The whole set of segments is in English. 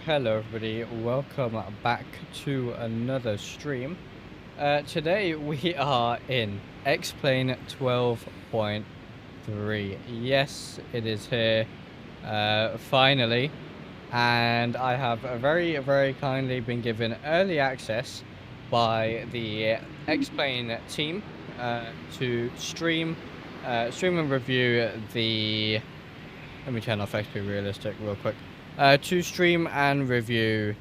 Hello everybody, welcome back to another stream. Today we are in X-Plane 12.3. Yes, it is here, finally, and I have very kindly been given early access by the X-Plane team to stream and review the... Let me turn off XP Realistic real quick. To stream and review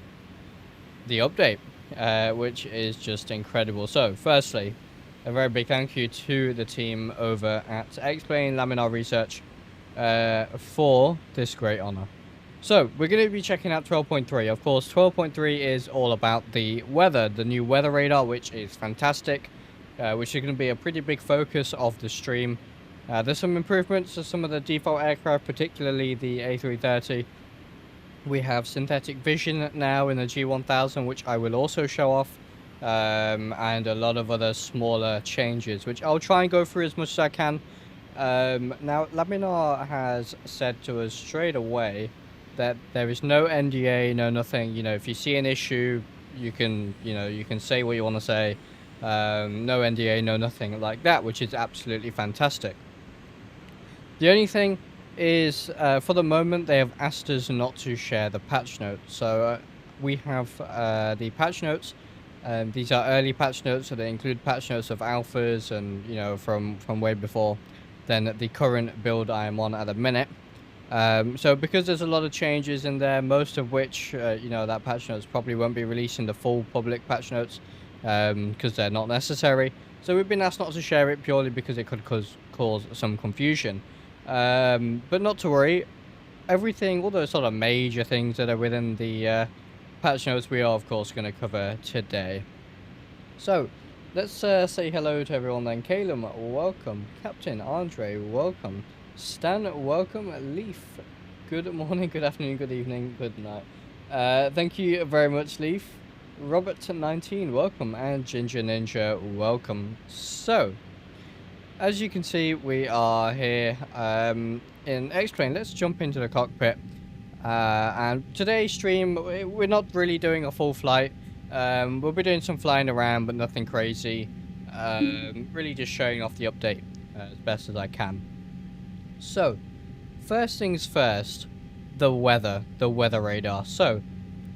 the update, which is just incredible. So, firstly, a very big thank you to the team over at X-Plane Laminar Research for this great honor. So, we're going to be checking out 12.3. Of course, 12.3 is all about the weather, the new weather radar, which is fantastic, which is going to be a pretty big focus of the stream. There's some improvements to some of the default aircraft, particularly the A330. We have synthetic vision now in the G1000, which I will also show off, and a lot of other smaller changes, which I'll try and go through as much as I can. Now, Laminar has said to us straight away that there is no NDA, no nothing. You know, if you see an issue, you can say what you want to say. No NDA, no nothing like that, which is absolutely fantastic. The only thing is for the moment they have asked us not to share the patch notes. So we have the patch notes. These are early patch notes, so they include patch notes of alphas and from way before than the current build I am on at the minute. So because there's a lot of changes in there, most of which that patch notes probably won't be releasing the full public patch notes because they're not necessary. So we've been asked not to share it purely because it could cause some confusion. But not to worry, everything, all those sort of major things that are within the patch notes, we are of course going to cover today. So let's say hello to everyone then. Calum, welcome. Captain Andre, welcome. Stan, welcome. Leaf, good morning, good afternoon, good evening, good night. Thank you very much, Leaf. Robert19, welcome. And Ginger Ninja, welcome. So, as you can see, we are here in X-Plane. Let's jump into the cockpit. And today's stream, we're not really doing a full flight. We'll be doing some flying around, but nothing crazy. Really just showing off the update as best as I can. So, first things first, the weather radar. So,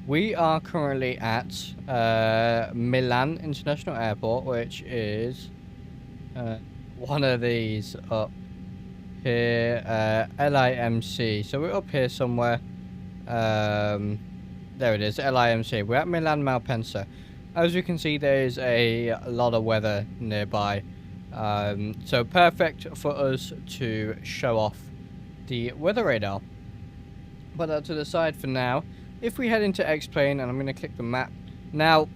we are currently at Milan International Airport, which is one of these up here, LIMC. So we're up here somewhere. There it is, LIMC. We're at Milan Malpensa. As you can see, there is a lot of weather nearby. So perfect for us to show off the weather radar. Put that to the side for now. If we head into X-Plane, and I'm going to click the map. Now,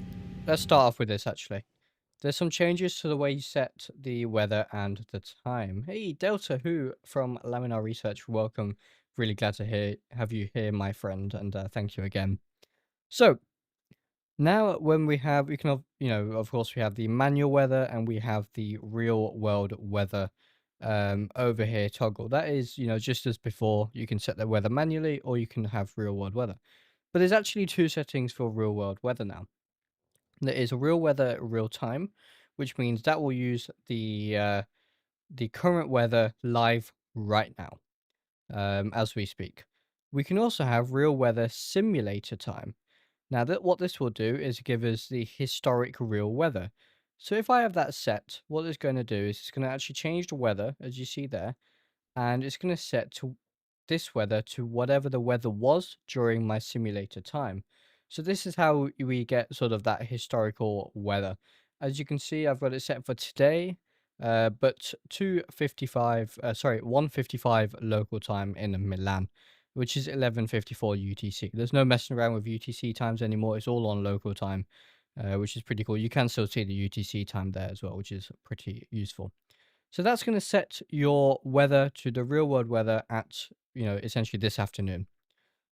let's start off with this actually. There's some changes to the way you set the weather and the time. Hey, Delta Who from Laminar Research, welcome. Really glad to have you here, my friend, and thank you again. So, now when we can, of course, we have the manual weather and we have the real world weather over here toggle. That is, just as before, you can set the weather manually or you can have real world weather. But there's actually two settings for real world weather now. There is a real weather real time, which means that will use the current weather live right now, as we speak. We can also have real weather simulator time. Now, what this will do is give us the historic real weather. So if I have that set, what it's going to do is it's going to actually change the weather, as you see there, and it's going to set to this weather to whatever the weather was during my simulator time. So this is how we get sort of that historical weather. As you can see, I've got it set for today, but 1:55 local time in Milan, which is 11:54 UTC. There's no messing around with UTC times anymore. It's all on local time, which is pretty cool. You can still see the UTC time there as well, which is pretty useful. So that's going to set your weather to the real world weather at, essentially this afternoon.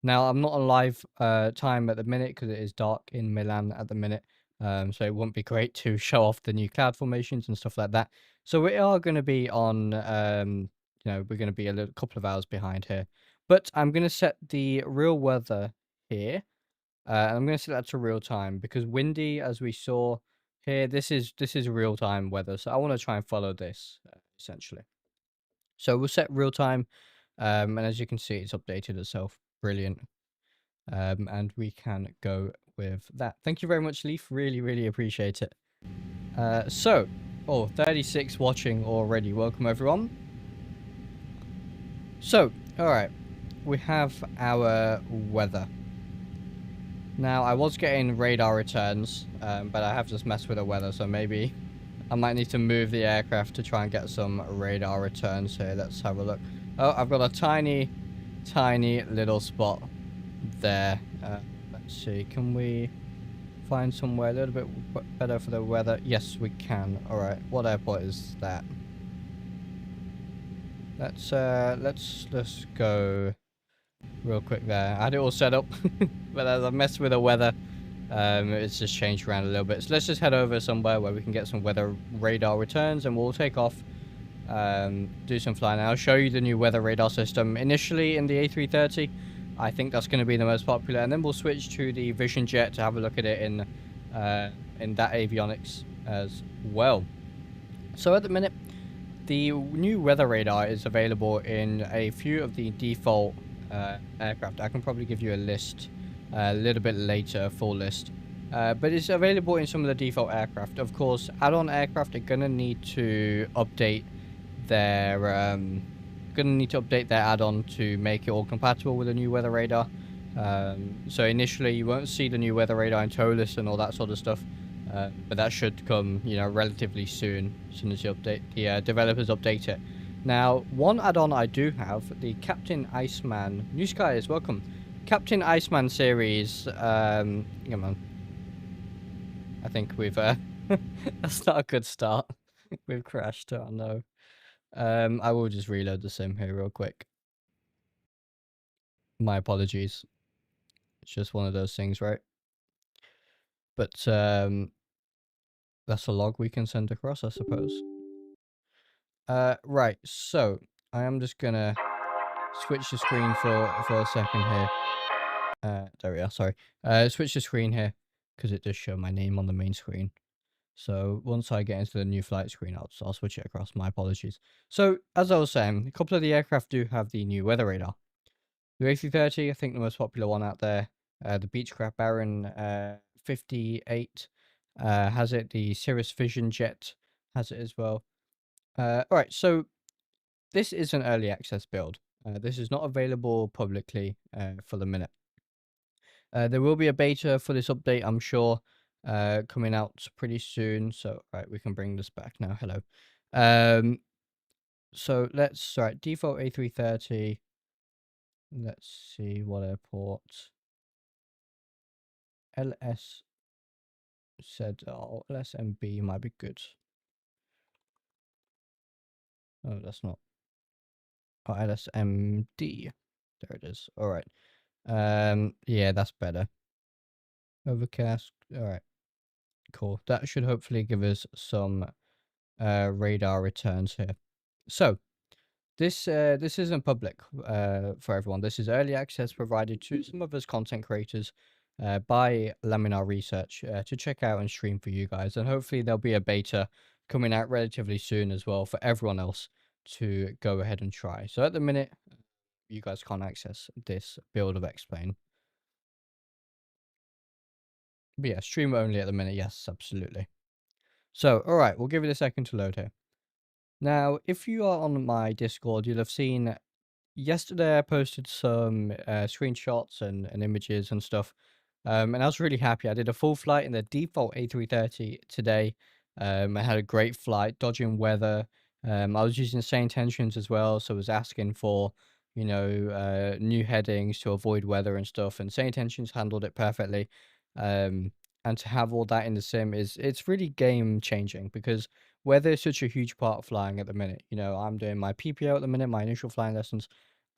Now, I'm not on live time at the minute because it is dark in Milan at the minute. So it won't be great to show off the new cloud formations and stuff like that. So we are going to be on, we're going to be a couple of hours behind here. But I'm going to set the real weather here. And I'm going to set that to real time because windy, as we saw here, this is real time weather. So I want to try and follow this essentially. So we'll set real time. And as you can see, it's updated itself. Brilliant. And we can go with that. Thank you very much, Leaf. Really, really appreciate it. 36 watching already. Welcome, everyone. So, all right. We have our weather. Now, I was getting radar returns, but I have just messed with the weather, so maybe I might need to move the aircraft to try and get some radar returns here. Let's have a look. Oh, I've got a tiny, tiny little spot there. Let's see, can we find somewhere a little bit better for the weather? Yes, we can. All right, what airport is that? Let's just go real quick there. I had it all set up, but as I messed with the weather, it's just changed around a little bit. So let's just head over somewhere where we can get some weather radar returns, and we'll take off, do some flying. I'll show you the new weather radar system. Initially in the A330, I think that's going to be the most popular, and then we'll switch to the Vision Jet to have a look at it in that avionics as well. So at the minute, the new weather radar is available in a few of the default aircraft. I can probably give you a list a little bit later, a full list. But it's available in some of the default aircraft. Of course, add-on aircraft are gonna need to update their add-on to make it all compatible with the new weather radar. So initially, you won't see the new weather radar in tow list and all that sort of stuff. But that should come, you know, relatively soon, as soon as you update the developers update it. Now, one add-on I do have, the Captain Iceman. New Skies, welcome. Captain Iceman series. Come on. I think we've that's not a good start. We've crashed. Oh no. I will just reload the sim here real quick. My apologies. It's just one of those things, right? But that's a log we can send across, I suppose. Right, so I am just gonna switch the screen for a second here. There we are, sorry. Switch the screen here, because it does show my name on the main screen. So once I get into the new flight screen, I'll switch it across. My apologies. So, as I was saying, a couple of the aircraft do have the new weather radar. The A330, I think the most popular one out there. The Beechcraft Baron 58 has it. The Cirrus Vision Jet has it as well. Alright, so this is an early access build. This is not available publicly for the minute. There will be a beta for this update, I'm sure, coming out pretty soon. So, right, we can bring this back now. Hello. So right, default A330. Let's see what airport. LS said, oh, LSMB might be good. Oh, that's not. Oh, LSMD. There it is. All right. Yeah, that's better. Overcast. All right. Cool. That should hopefully give us some radar returns here. So this isn't public for everyone. This is early access provided to some of us content creators by Laminar Research to check out and stream for you guys. And hopefully there'll be a beta coming out relatively soon as well for everyone else to go ahead and try. So at the minute, you guys can't access this build of X-Plane. But yeah, stream only at the minute. Yes, absolutely. So, all right, we'll give it a second to load here. Now, if you are on my Discord, you'll have seen yesterday I posted some screenshots and images and stuff. And I was really happy. I did a full flight in the default A330 today. I had a great flight, dodging weather. I was using same tensions as well, so I was asking for, you know, new headings to avoid weather and stuff. And same tensions handled it perfectly. And to have all that in the sim it's really game changing, because weather is such a huge part of flying at the minute. You know, I'm doing my PPO at the minute, my initial flying lessons,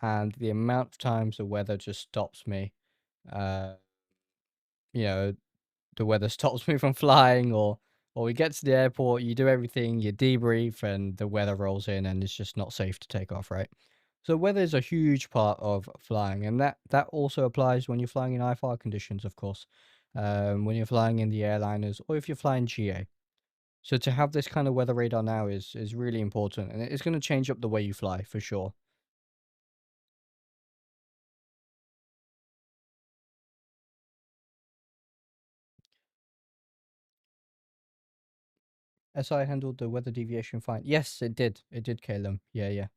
and the amount of times the weather just stops me. You know, the weather stops me from flying, or we get to the airport, you do everything, you debrief, and the weather rolls in, and it's just not safe to take off, right? So weather is a huge part of flying, and that also applies when you're flying in IFR conditions, of course. When you're flying in the airliners, or if you're flying GA. So to have this kind of weather radar now is really important, and it's going to change up the way you fly for sure. SI handled the weather deviation fine. Yes, it did. It did, Calum. Yeah,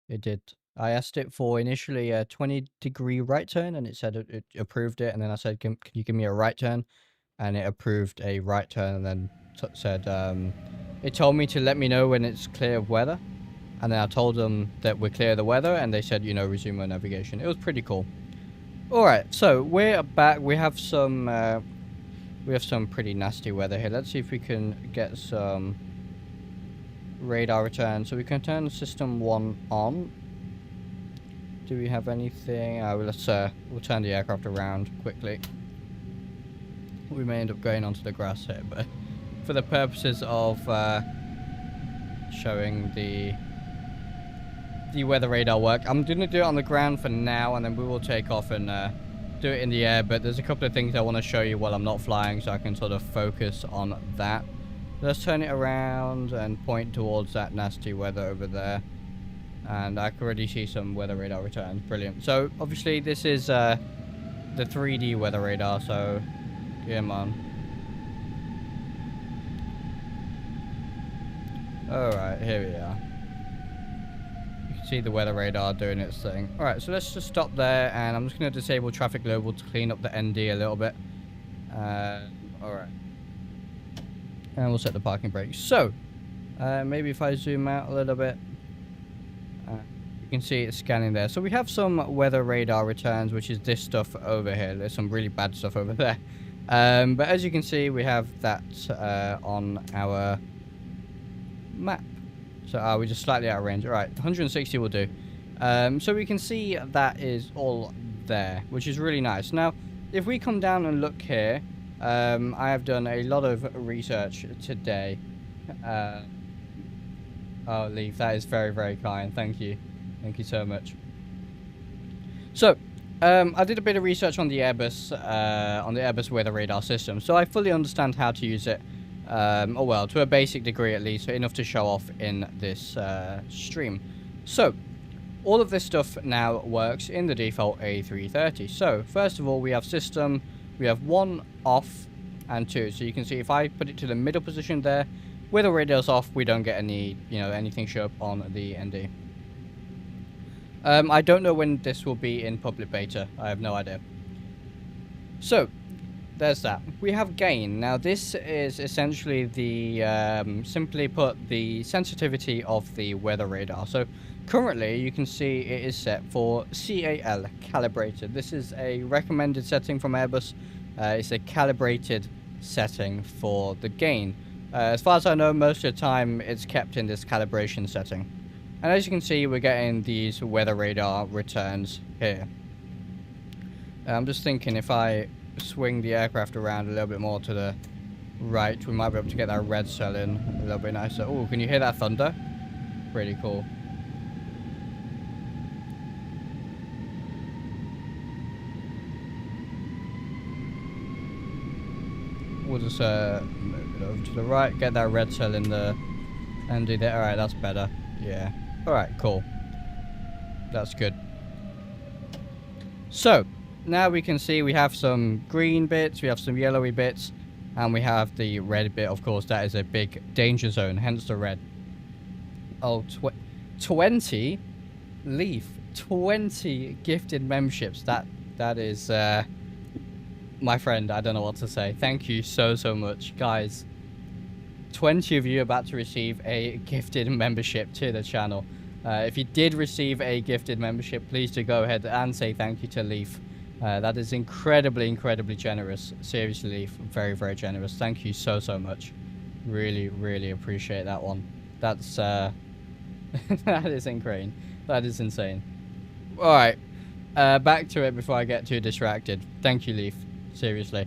it did. I asked it for initially a 20-degree right turn, and it said it approved it. And then I said, can you give me a right turn? And it approved a right turn, and then said, it told me to let me know when it's clear of weather. And then I told them that we're clear of the weather, and they said, you know, resume our navigation. It was pretty cool. All right, so we're back. We have some pretty nasty weather here. Let's see if we can get some radar return. So we can turn system 1 on. Do we have anything? We'll turn the aircraft around quickly. We may end up going onto the grass here, but for the purposes of showing the weather radar work, I'm going to do it on the ground for now, and then we will take off and do it in the air. But there's a couple of things I want to show you while I'm not flying, so I can sort of focus on that. Let's turn it around and point towards that nasty weather over there. And I can already see some weather radar returns. Brilliant. So, obviously, this is the 3D weather radar, so come on. Alright, here we are. You can see the weather radar doing its thing. Alright, so let's just stop there, and I'm just going to disable traffic global to clean up the ND a little bit. Alright. And we'll set the parking brakes. So, maybe if I zoom out a little bit. You can see it's scanning there. So we have some weather radar returns, which is this stuff over here. There's some really bad stuff over there. But as you can see, we have that on our map. So we're just slightly out of range. All right, 160 will do. So we can see that is all there, which is really nice. Now, if we come down and look here, I have done a lot of research today. Oh, Leaf, that is very, very kind. Thank you. Thank you so much. So, I did a bit of research on the Airbus weather radar system, so I fully understand how to use it. Oh well, to a basic degree at least, enough to show off in this stream. So, all of this stuff now works in the default A330. So, first of all, we have system, we have 1 off and 2. So you can see if I put it to the middle position there, with the radars off, we don't get any, anything show up on the ND. I don't know when this will be in public beta. I have no idea. So, there's that. We have gain. Now, this is essentially the, simply put, the sensitivity of the weather radar. So, currently, you can see it is set for CAL, calibrated. This is a recommended setting from Airbus. It's a calibrated setting for the gain. As far as I know, most of the time, it's kept in this calibration setting. And as you can see, we're getting these weather radar returns here. I'm just thinking if I swing the aircraft around a little bit more to the right, we might be able to get that red cell in a little bit nicer. Oh, can you hear that thunder? Pretty cool. We'll just move it over to the right, get that red cell in the and do that. Alright, that's better. Yeah. Alright, cool. That's good. So, now we can see we have some green bits, we have some yellowy bits, and we have the red bit. Of course, that is a big danger zone, hence the red. Oh, 20 Leaf. 20 gifted memberships. That is, my friend, I don't know what to say. Thank you so much. Guys, 20 of you are about to receive a gifted membership to the channel. If you did receive a gifted membership, please do go ahead and say thank you to Leaf. That is incredibly generous. Seriously, Leaf, very generous. Thank you so much. Really appreciate that one. That's that is insane. That is insane. All right, back to it before I get too distracted. Thank you, Leaf. Seriously.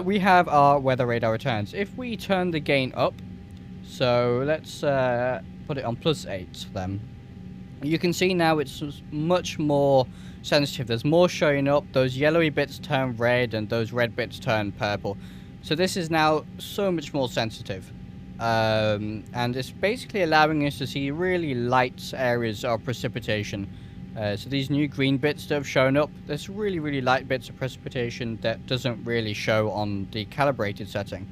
We have our weather radar returns. If we turn the gain up, so let's put it on +8 then. You can see now it's much more sensitive. There's more showing up. Those yellowy bits turn red and those red bits turn purple. So this is now so much more sensitive. And it's basically allowing us to see really light areas of precipitation. So these new green bits that have shown up, there's really light bits of precipitation that doesn't really show on the calibrated setting.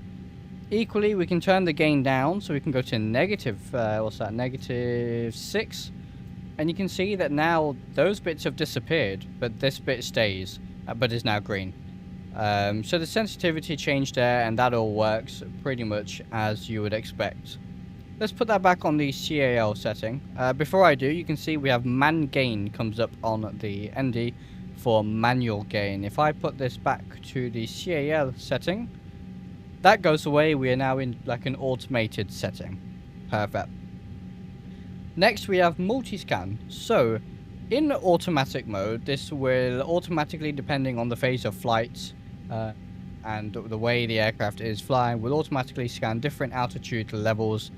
Equally, we can turn the gain down, so we can go to negative, what's that, -6. And you can see that now those bits have disappeared, but this bit stays, but is now green. So the sensitivity changed there, and that all works pretty much as you would expect. Let's put that back on the CAL setting. Before I do, you can see we have man gain comes up on the ND for manual gain. If I put this back to the CAL setting, that goes away. We are now in like an automated setting. Perfect. Next, we have multi-scan. So, in automatic mode, this will automatically, depending on the phase of flight and the way the aircraft is flying, will automatically scan different altitude levels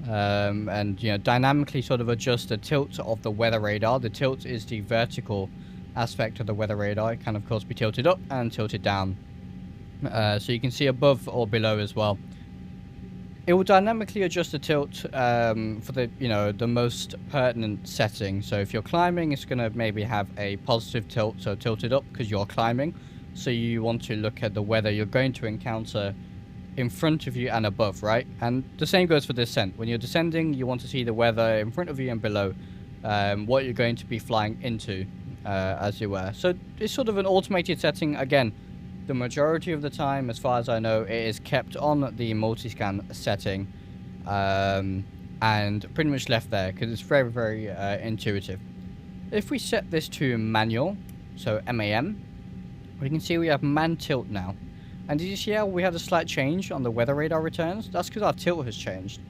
and dynamically sort of adjust the tilt of the weather radar. The tilt is the vertical aspect of the weather radar. It can, of course, be tilted up and tilted down. So you can see above or below as well. It will dynamically adjust the tilt for the, the most pertinent setting. So if you're climbing, it's going to maybe have a positive tilt, so tilted up because you're climbing. So you want to look at the weather you're going to encounter in front of you and above, right? And the same goes for descent. When you're descending, you want to see the weather in front of you and below, what you're going to be flying into, as you were. So it's sort of an automated setting. Again, the majority of the time, as far as I know, it is kept on the multi-scan setting, and pretty much left there because it's very, very intuitive. If we set this to manual, so MAN, we can see we have man tilt now. And did you see how we had a slight change on the weather radar returns? That's because our tilt has changed.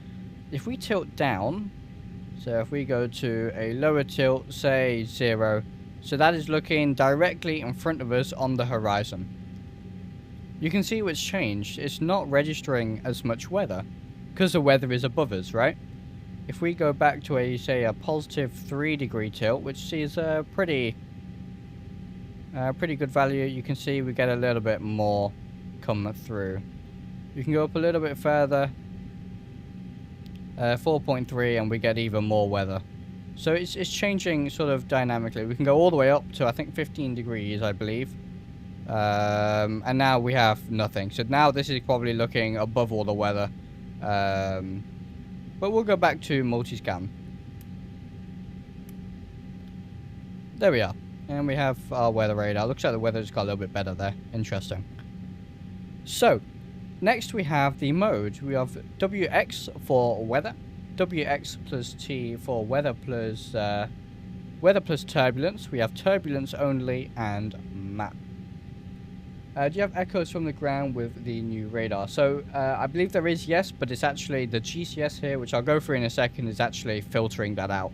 If we tilt down, so if we go to a lower tilt, say 0, so that is looking directly in front of us on the horizon. You can see what's changed. It's not registering as much weather because the weather is above us, right? If we go back to a, say, a positive 3-degree tilt, which sees a pretty good value, you can see we get a little bit more come through. You can go up a little bit further, 4.3, and we get even more weather. So it's changing sort of dynamically. We can go all the way up to, I think, 15 degrees, I believe. And now we have nothing. So now this is probably looking above all the weather. But we'll go back to multi-scan. There we are. And we have our weather radar. Looks like the weather's got a little bit better there. Interesting. So, next we have the mode. We have WX for weather, WX plus T for weather plus turbulence. We have turbulence only and map. Do you have echoes from the ground with the new radar? So, I believe there is, yes, but it's actually the GCS here, which I'll go through in a second, is actually filtering that out.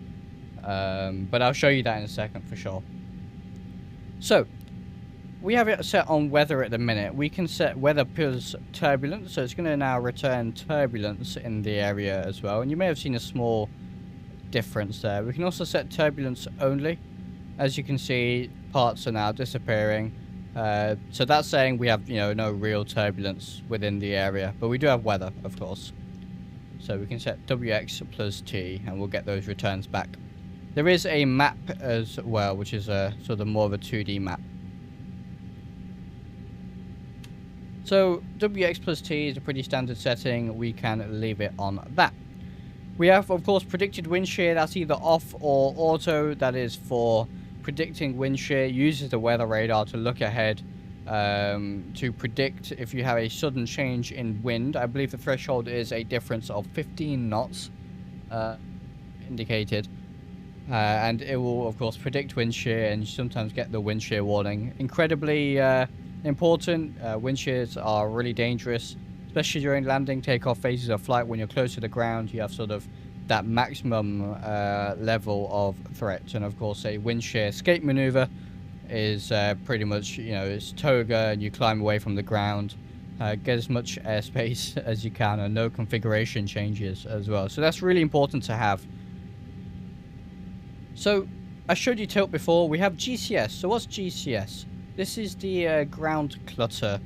But I'll show you that in a second for sure. So, we have it set on weather at the minute. We can set weather plus turbulence, so it's going to now return turbulence in the area as well. And you may have seen a small difference there. We can also set turbulence only. As you can see, parts are now disappearing. So that's saying we have, no real turbulence within the area. But we do have weather, of course. So we can set WX plus T, and we'll get those returns back. There is a map as well, which is a sort of more of a 2D map. So WX plus T is a pretty standard setting. We can leave it on that. We have, of course, predicted wind shear. That's either off or auto. That is for predicting wind shear. Uses the weather radar to look ahead to predict if you have a sudden change in wind. I believe the threshold is a difference of 15 knots indicated. And it will, of course, predict wind shear, and you sometimes get the wind shear warning. Incredibly important. Wind shears are really dangerous, especially during landing, takeoff phases of flight. When you're close to the ground, you have sort of that maximum level of threat. And of course, a wind shear escape maneuver is pretty much, it's toga, and you climb away from the ground, get as much airspace as you can, and no configuration changes as well. So that's really important to have. So I showed you tilt before. We have GCS. So what's GCS? This is the ground clutter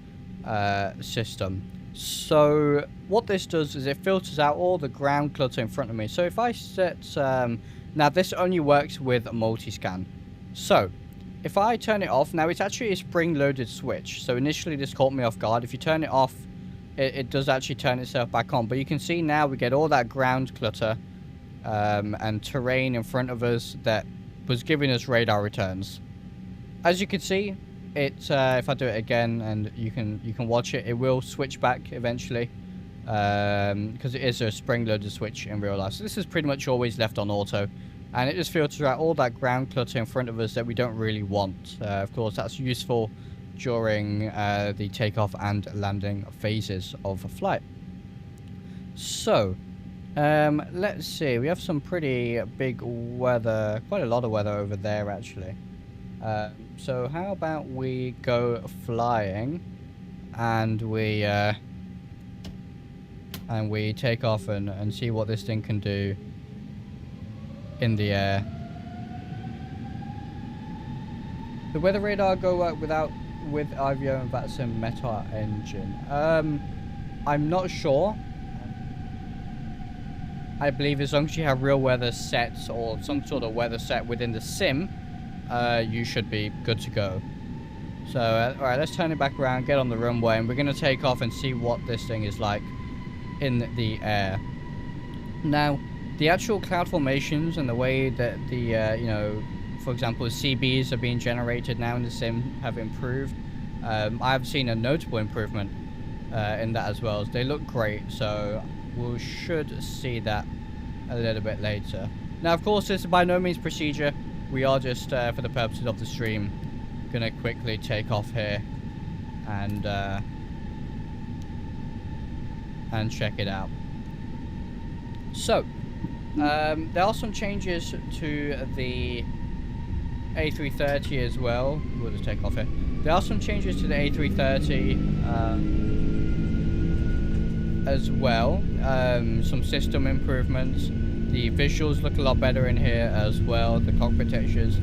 system. So what this does is it filters out all the ground clutter in front of me. So if I set... now this only works with multi-scan. So if I turn it off... Now it's actually a spring-loaded switch. So initially this caught me off guard. If you turn it off, it does actually turn itself back on. But you can see now we get all that ground clutter and terrain in front of us that was giving us radar returns. As you can see, if I do it again, and you can watch it, it will switch back eventually, because it is a spring-loaded switch in real life. So this is pretty much always left on auto, and it just filters out all that ground clutter in front of us that we don't really want. Of course, that's useful during the takeoff and landing phases of a flight. So let's see, we have some pretty big weather, quite a lot of weather over there actually. So how about we go flying, and we take off and see what this thing can do in the air. The weather radar go work with IVO and that's a Meta engine. I'm not sure. I believe as long as you have real weather sets or some sort of weather set within the sim, you should be good to go. So, alright, let's turn it back around, get on the runway, and we're going to take off and see what this thing is like in the air. Now, the actual cloud formations and the way that the, you know, for example, CBs are being generated now in the sim have improved. I've seen a notable improvement in that as well. They look great, so we should see that a little bit later. Now, of course, this is by no means procedure. We are just, for the purposes of the stream, going to quickly take off here and check it out. So, there are some changes to the A330 as well. We'll just take off here. There are some changes to the A330 as well. Some system improvements. The visuals look a lot better in here as well. The cockpit textures.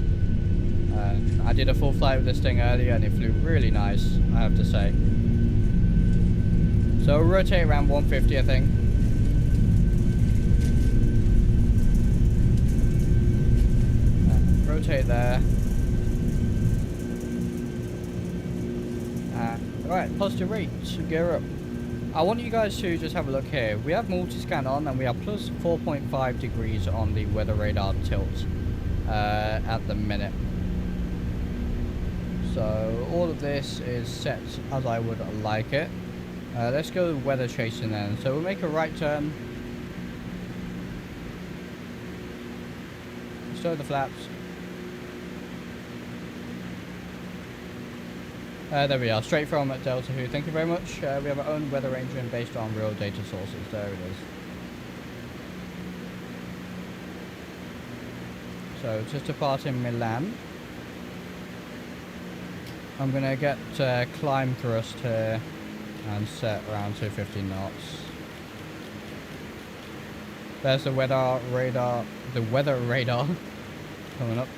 I did a full flight with this thing earlier and it flew really nice, I have to say. So we'll rotate around 150, I think. Rotate there. Alright, positive rate, gear up. I want you guys to just have a look here. We have multi-scan on and we have plus 4.5 degrees on the weather radar tilt at the minute. So all of this is set as I would like it. Let's go weather chasing then. So we'll make a right turn. Stow the flaps. There we are, straight from Delta Who. Thank you very much. We have our own weather engine based on real data sources. There it is. So just departing Milan. I'm going to get climb thrust here and set around 250 knots. There's the weather radar coming up.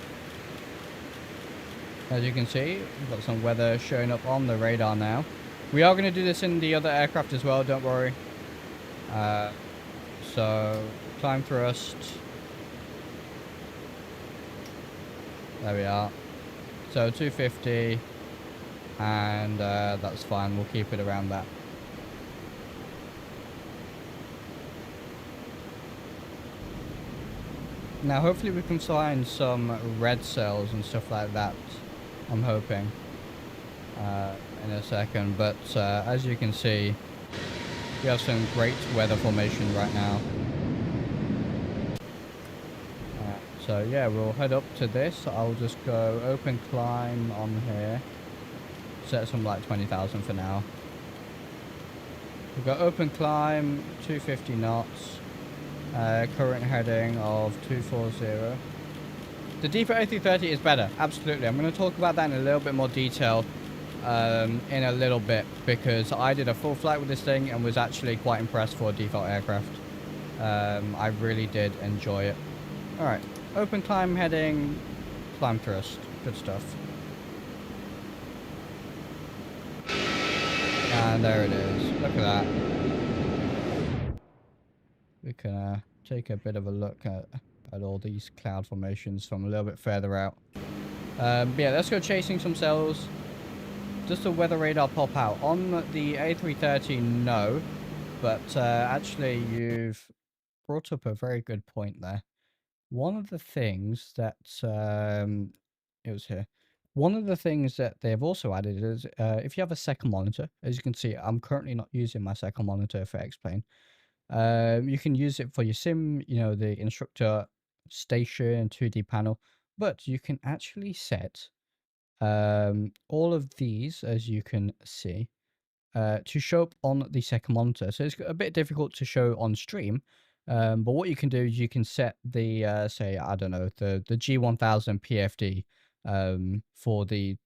As you can see, we've got some weather showing up on the radar now. We are going to do this in the other aircraft as well, don't worry. So, climb thrust. There we are. So, 250. And that's fine, we'll keep it around that. Now hopefully we can find some red cells and stuff like that, I'm hoping, in a second. But as you can see, we have some great weather formation right now. So yeah, we'll head up to this. I'll just go open climb on here. Set some like 20,000 for now. We've got open climb, 250 knots. Current heading of 240. The default A330 is better, absolutely. I'm going to talk about that in a little bit more detail in a little bit, because I did a full flight with this thing and was actually quite impressed for a default aircraft. I really did enjoy it. Alright, open climb heading, climb thrust, good stuff. And there it is, look at that. We can take a bit of a look at all these cloud formations from a little bit further out. But yeah, let's go chasing some cells. Does the weather radar pop out? On the A330, no. But actually, you've brought up a very good point there. One of the things that... it was here. One of the things that they've also added is if you have a second monitor, as you can see, I'm currently not using my second monitor for X-Plane. You can use it for your sim, you know, the instructor station, 2D panel, but you can actually set all of these, as you can see, to show up on the second monitor. So it's a bit difficult to show on stream, but what you can do is you can set the, say, I don't know, the G1000 PFD for the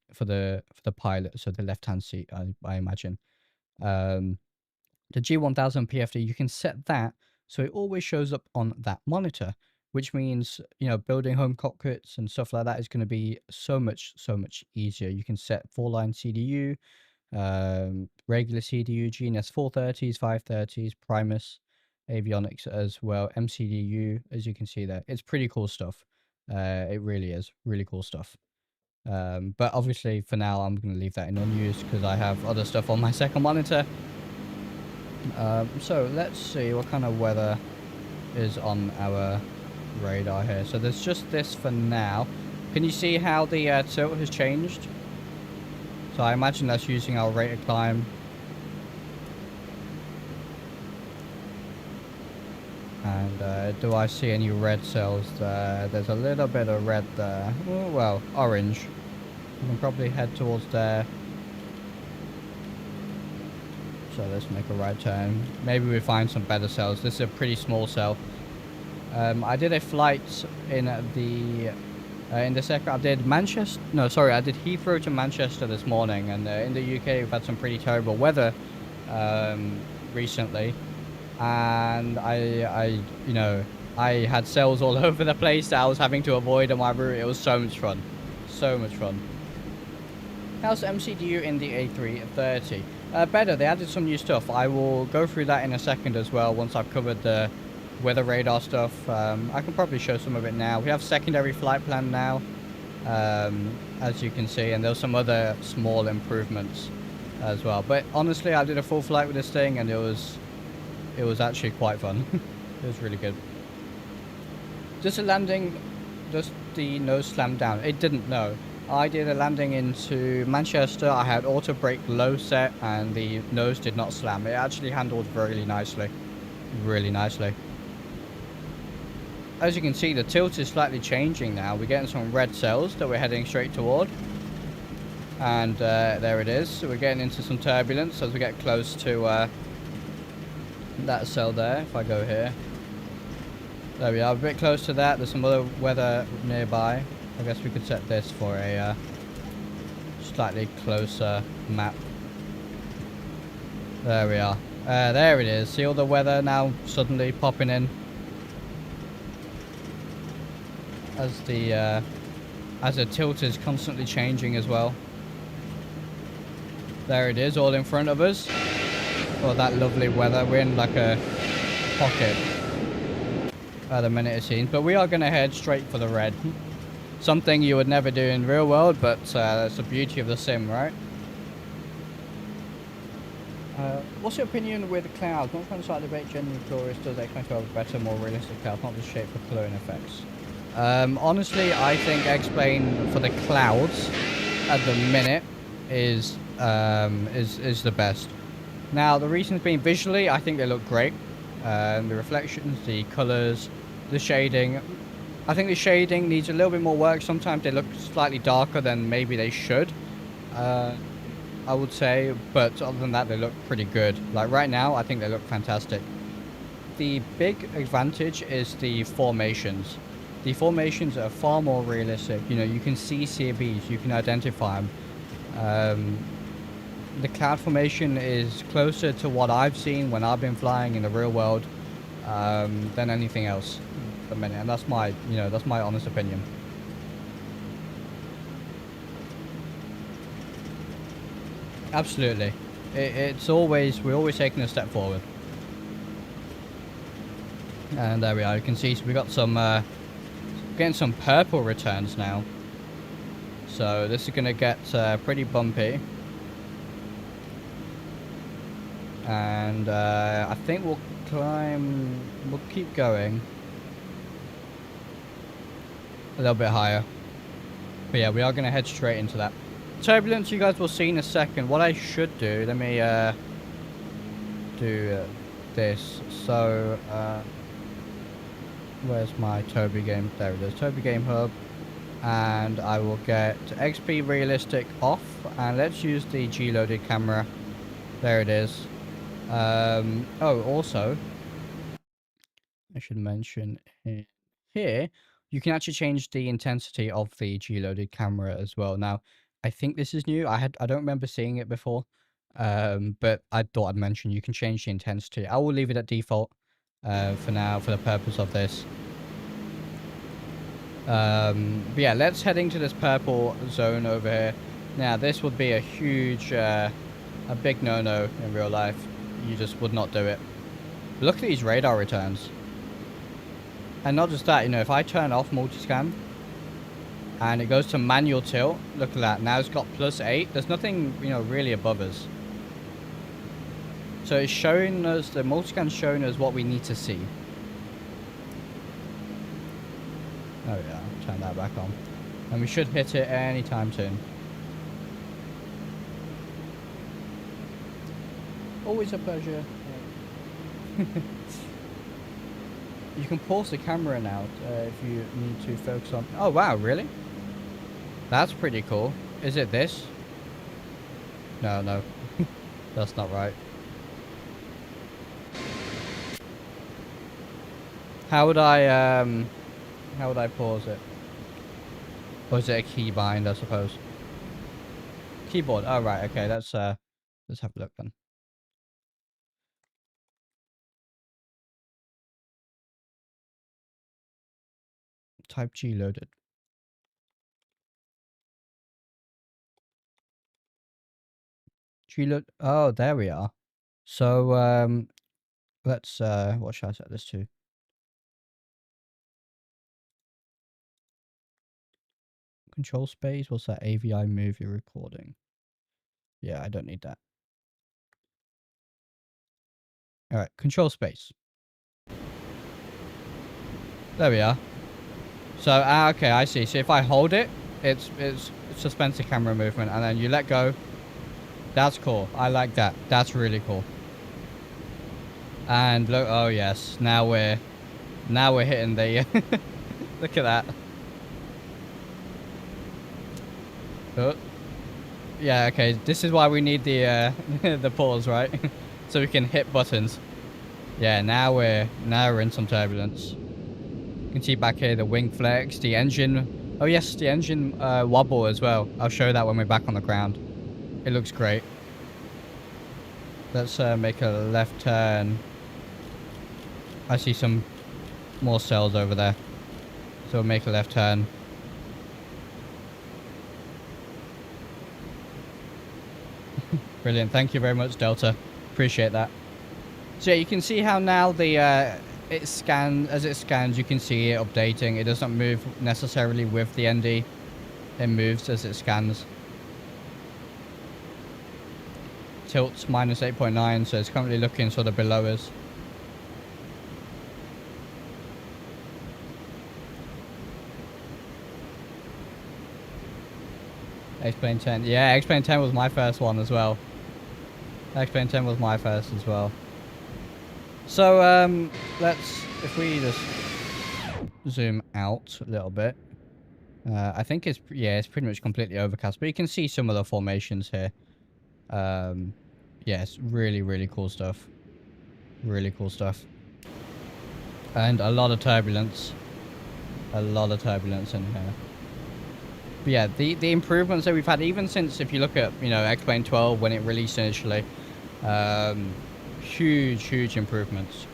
pilot, so the left-hand seat, I imagine. The G1000 PFD, you can set that so it always shows up on that monitor, which means, you know, building home cockpits and stuff like that is going to be so much easier. You can set 4-line CDU, regular CDU, GNS 430s, 530s, Primus, avionics as well, MCDU, as you can see there. It's pretty cool stuff. It really is really cool stuff. But obviously for now I'm going to leave that in unused because I have other stuff on my second monitor. So let's see what kind of weather is on our radar here. So there's just this for now. Can you see how the tilt has changed? So I imagine that's using our rate of climb. And do I see any red cells there? There's a little bit of red there. Oh, well, orange. We can probably head towards there. So let's make a right turn. Maybe we find some better cells. This is a pretty small cell. I did a flight in the second. I did Manchester. No, sorry, I did Heathrow to Manchester this morning. And in the UK, we've had some pretty terrible weather recently. And I had cells all over the place that I was having to avoid on my route. It was so much fun. So much fun. How's MCDU in the A330? Better. They added some new stuff. I will go through that in a second as well once I've covered the weather radar stuff. I can probably show some of it now. We have secondary flight plan now, as you can see, and there's some other small improvements as well. But honestly, I did a full flight with this thing, and it was actually quite fun. It was really good. Does the nose slam down? It didn't, no. I did a landing into Manchester. I had auto brake low set and the nose did not slam. It actually handled really nicely. Really nicely. As you can see, the tilt is slightly changing now. We're getting some red cells that we're heading straight toward. And there it is. So we're getting into some turbulence as we get close to that cell there. If I go here. There we are, a bit close to that. There's some other weather nearby. I guess we could set this for a slightly closer map. There we are. There it is. See all the weather now suddenly popping in as the tilt is constantly changing as well. There it is, all in front of us. Oh, that lovely weather. We're in like a pocket at the minute, it seems. But we are going to head straight for the red. Something you would never do in real world, but that's the beauty of the sim, right? What's your opinion with clouds? Not trying to start a debate, genuinely glorious. Does X12 better, more realistic clouds, not just shape for coloring effects? Honestly, I think X-Plane for the clouds at the minute is the best. Now, the reasons being visually, I think they look great. The reflections, the colors, the shading. I think the shading needs a little bit more work. Sometimes they look slightly darker than maybe they should, I would say. But other than that, they look pretty good. Like right now, I think they look fantastic. The big advantage is the formations. The formations are far more realistic. You know, you can see CVs, you can identify them. The cloud formation is closer to what I've seen when I've been flying in the real world than anything else. A minute, and that's my honest opinion. Absolutely, we're always taking a step forward. And there we are. You can see we got some getting some purple returns now. So this is gonna get pretty bumpy. And I think we'll keep going. A little bit higher. But yeah, we are going to head straight into that. Turbulence, you guys will see in a second. What I should do, let me do this. So, where's my Toby game? There it is, Toby Game Hub. And I will get XP Realistic off. And let's use the G-loaded camera. There it is. Oh, also, I should mention here, you can actually change the intensity of the G-loaded camera as well. Now, I think this is new. I don't remember seeing it before, but I thought I'd mention you can change the intensity. I will leave it at default for now, for the purpose of this. But yeah, let's head into this purple zone over here. Now, this would be a huge, a big no-no in real life. You just would not do it. Look at these radar returns. And not just that, you know, if I turn off multiscan and it goes to manual tilt, look at that. Now it's got +8. There's nothing, you know, really above us. So it's showing us, the multiscan's showing us what we need to see. Oh yeah, turn that back on. And we should hit it anytime soon. Always a pleasure. You can pause the camera now if you need to focus on... Oh wow, really? That's pretty cool. Is it this? No, no. That's not right. How would I pause it? Or is it a keybind, I suppose? Keyboard. Oh right, okay, let's have a look then. Type G loaded. G load. Oh, there we are. So let's what should I set this to? Control space. What's that? AVI movie recording. Yeah, I don't need that. All right, control space. There we are. So okay, I see. So if I hold it, it suspends the camera movement, and then you let go. That's cool. I like that. That's really cool. And look, oh yes, now we're hitting the. Look at that. Oh. Yeah. Okay. This is why we need the the pause, right? So we can hit buttons. Yeah. Now we're in some turbulence. You can see back here the wing flex, the engine. Oh yes, the engine wobble as well. I'll show that when we're back on the ground. It looks great. Let's make a left turn. I see some more cells over there. So we'll make a left turn. Brilliant. Thank you very much, Delta. Appreciate that. So yeah, you can see how now the as it scans, you can see it updating. It doesn't move necessarily with the ND. It moves as it scans. Tilt's -8.9, so it's currently looking sort of below us. X-Plane 10. Yeah, X-Plane 10 was my first one as well. X-Plane 10 was my first as well. So, if we just zoom out a little bit. I think it's pretty much completely overcast, but you can see some of the formations here. Yeah, it's really, really cool stuff. Really cool stuff. And a lot of turbulence. A lot of turbulence in here. But yeah, the improvements that we've had, even since, if you look at, you know, X-Plane 12 when it released initially, huge improvements.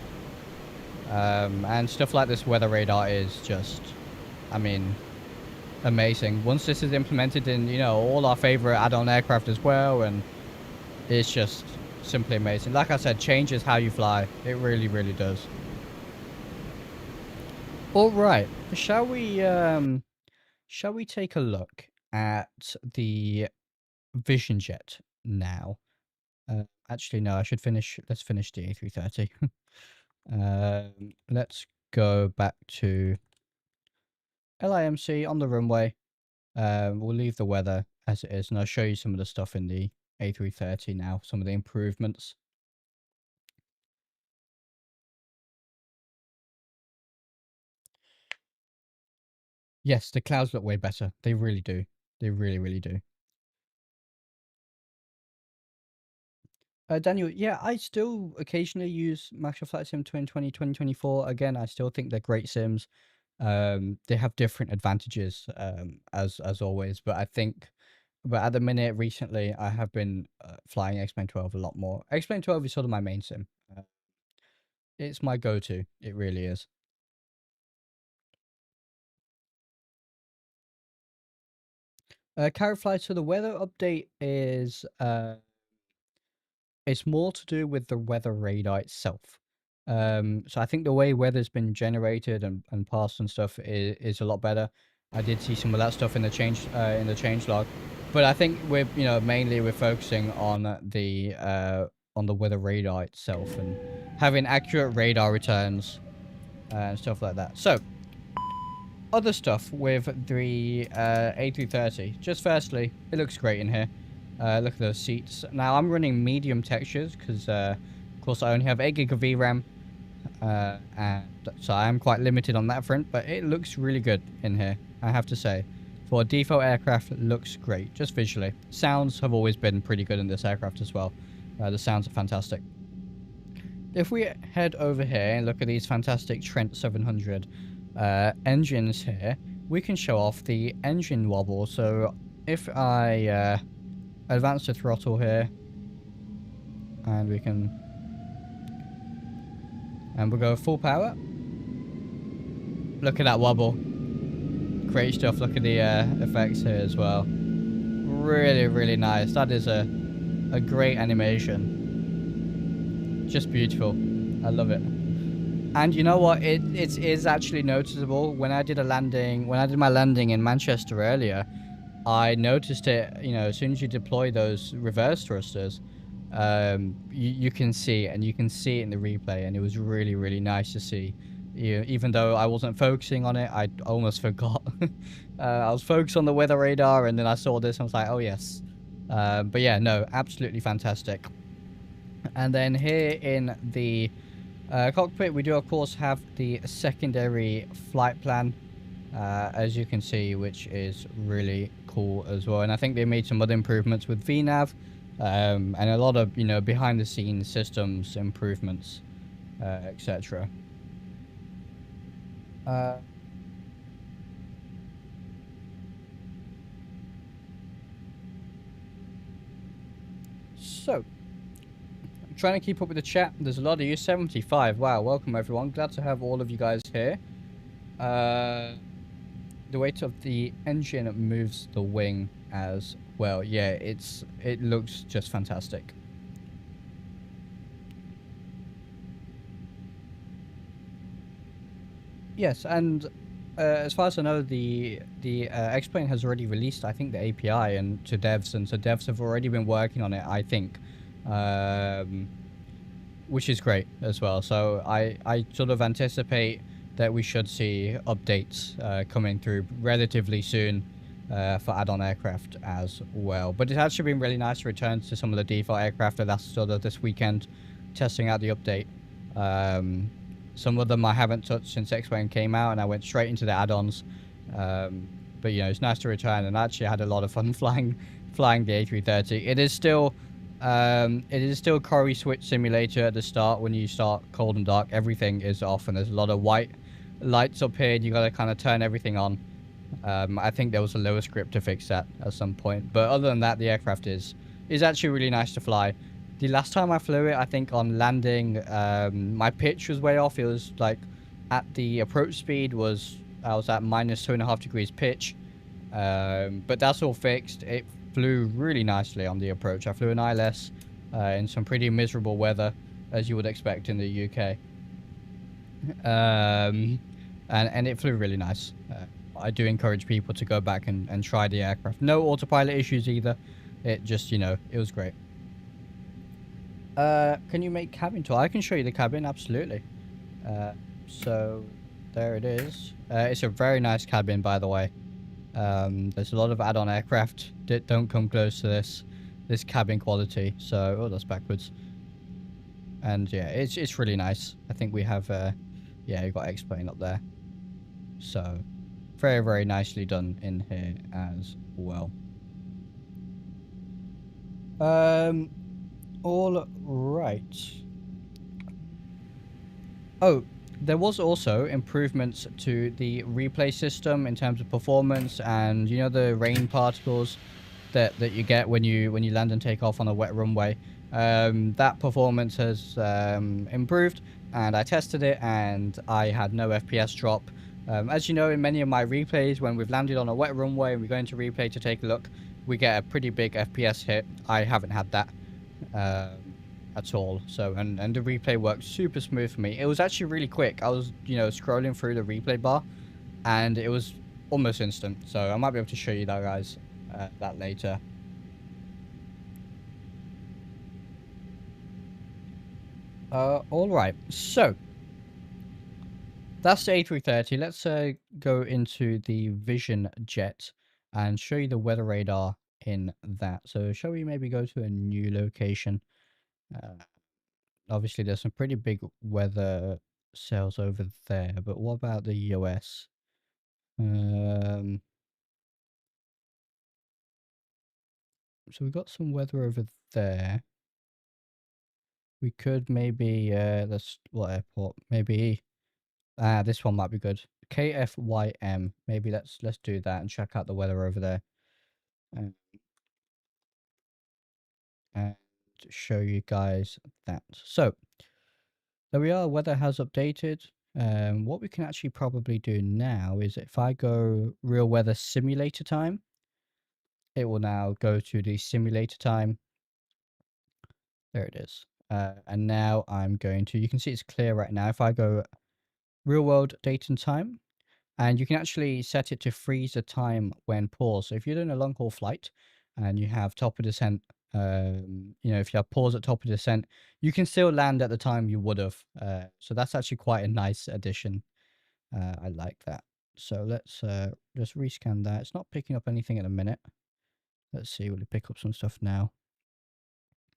And stuff like this weather radar is just, I mean, amazing. Once this is implemented in, you know, all our favorite add-on aircraft as well, and it's just simply amazing. Like I said, changes how you fly. It really, really does. All right, shall we take a look at the Vision Jet now? Actually, no, I should finish. Let's finish the A330. Let's go back to LIMC on the runway. We'll leave the weather as it is, and I'll show you some of the stuff in the A330 now, some of the improvements. Yes, the clouds look way better. They really do. They really, really do. Daniel, yeah, I still occasionally use Maxwell Flight Sim 2020, 2024. Again, I still think they're great sims. They have different advantages, as always, but at the minute, recently, I have been flying X-Plane 12 a lot more. X-Plane 12 is sort of my main sim. It's my go-to. It really is. Carrot Fly, so the weather update is it's more to do with the weather radar itself. So I think the way weather's been generated and passed and stuff is a lot better. I did see some of that stuff in the change log, but I think we're mainly we're focusing on the weather radar itself and having accurate radar returns and stuff like that. So other stuff with the A330. Just firstly, it looks great in here. Look at those seats. Now I'm running medium textures because of course I only have 8 gig of VRAM. And so I'm quite limited on that front, but it looks really good in here, I have to say. For a default aircraft, it looks great, just visually. Sounds have always been pretty good in this aircraft as well. The sounds are fantastic. If we head over here and look at these fantastic Trent 700 engines here, we can show off the engine wobble. So if I advance the throttle here, and we can... and we'll go full power. Look at that wobble. Great stuff. Look at the effects here as well. Really, really nice. That is a great animation. Just beautiful. I love it. And you know what? It is actually noticeable. When I did my landing in Manchester earlier, I noticed it, as soon as you deploy those reverse thrusters, you can see it, and you can see it in the replay, and it was really, really nice to see. Even though I wasn't focusing on it, I almost forgot. I was focused on the weather radar, and then I saw this and I was like, oh yes. But yeah, no, absolutely fantastic. And then here in the cockpit, we do of course have the secondary flight plan, as you can see, which is really cool as well. And I think they made some other improvements with VNAV, and a lot of behind the scenes systems improvements, etc. So I'm trying to keep up with the chat. There's a lot of you. 75. Wow, welcome everyone. Glad to have all of you guys here. The weight of the engine moves the wing as well. Yeah, it looks just fantastic. Yes, and as far as I know, the X-Plane has already released, I think, the API and to devs, and so devs have already been working on it, I think, which is great as well. So I sort of anticipate that we should see updates coming through relatively soon for add-on aircraft as well. But it's actually been really nice to return to some of the default aircraft that that's sort of this weekend, testing out the update. Some of them I haven't touched since X-Plane came out, and I went straight into the add-ons. But it's nice to return, and actually I had a lot of fun flying the A330. It is still Corey Switch Simulator at the start. When you start cold and dark, everything is off, and there's a lot of white lights up here, and you got to kind of turn everything on. I think there was a lower script to fix that at some point, but other than that, the aircraft is actually really nice to fly. The last time I flew it, I think on landing, my pitch was way off. It was like at the approach speed I was at -2.5 degrees pitch, but that's all fixed. It flew really nicely on the approach. I flew an ILS in some pretty miserable weather, as you would expect in the UK, and it flew really nice. I do encourage people to go back and try the aircraft. No autopilot issues either. It just, it was great. Can you make cabin tour? I can show you the cabin, absolutely. So there it is. It's a very nice cabin, by the way. There's a lot of add-on aircraft that don't come close to this cabin quality. So, oh, that's backwards. And yeah, it's really nice. I think we have, yeah, you've got X-Plane up there. So very, very nicely done in here as well. All right. Oh, there was also improvements to the replay system in terms of performance, and the rain particles that you get when you land and take off on a wet runway. That performance has improved, and I tested it, and I had no FPS drop. As you know, in many of my replays, when we've landed on a wet runway and we go into replay to take a look, we get a pretty big FPS hit. I haven't had that at at all. So, and the replay worked super smooth for me. It was actually really quick. I was, you know, scrolling through the replay bar, and it was almost instant. So I might be able to show you that, guys, that later. All right. So that's the A330. Let's go into the Vision Jet and show you the weather radar in that. So shall we maybe go to a new location? Obviously, there's some pretty big weather cells over there, but what about the US? So we've got some weather over there. We could maybe, what airport? Maybe, this one might be good. KFYM. Maybe let's do that and check out the weather over there. And show you guys that. So, there we are, weather has updated. What we can actually probably do now is if I go real weather simulator time, it will now go to the simulator time. There it is. And now I'm going to, you can see it's clear right now. If I go real world date and time, and you can actually set it to freeze the time when pause. So if you're doing a long haul flight and you have top of descent, you know, if you have pause at top of descent, you can still land at the time you would have. So that's actually quite a nice addition. I like that. So let's just rescan that. It's not picking up anything at the minute. Let's see, will it pick up some stuff now?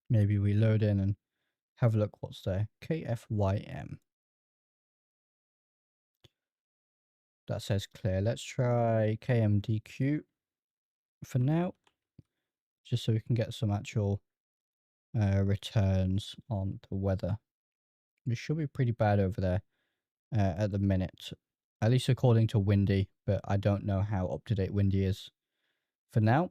Maybe we load in and have a look what's there. KFYM. That says clear. Let's try KMDQ for now, just so we can get some actual returns on the weather. It should be pretty bad over there at the minute, at least according to Windy, but I don't know how up to date Windy is for now.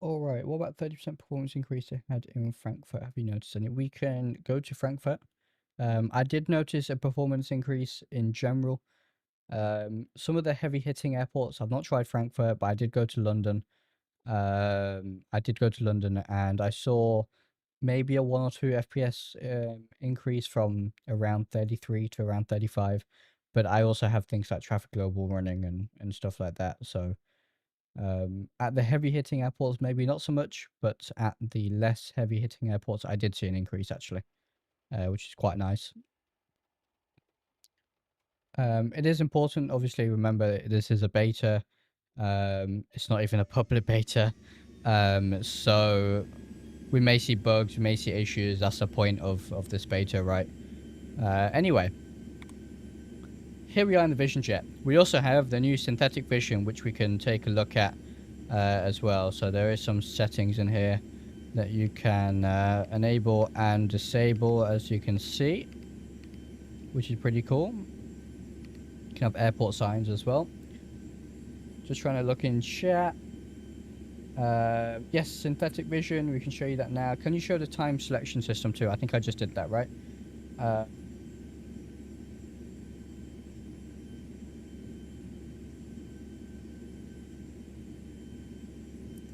All right, what about 30% performance increase they had in Frankfurt? Have you noticed any? We can go to Frankfurt. I did notice a performance increase in general. Some of the heavy hitting airports, I've not tried Frankfurt, but I did go to London. And I saw maybe a 1 or 2 FPS increase from around 33 to around 35. But I also have things like Traffic Global running and stuff like that. So at the heavy hitting airports, maybe not so much, but at the less heavy hitting airports, I did see an increase actually, which is quite nice. It is important, obviously, remember this is a beta. It's not even a public beta. So we may see bugs, we may see issues. That's the point of this beta, right? Anyway, here we are in the Vision Jet. We also have the new synthetic vision, which we can take a look at as well. So there is some settings in here that you can enable and disable, as you can see, which is pretty cool. You can have airport signs as well. Just trying to look in chat. Yes, synthetic vision. We can show you that now. Can you show the time selection system too? I think I just did that, right?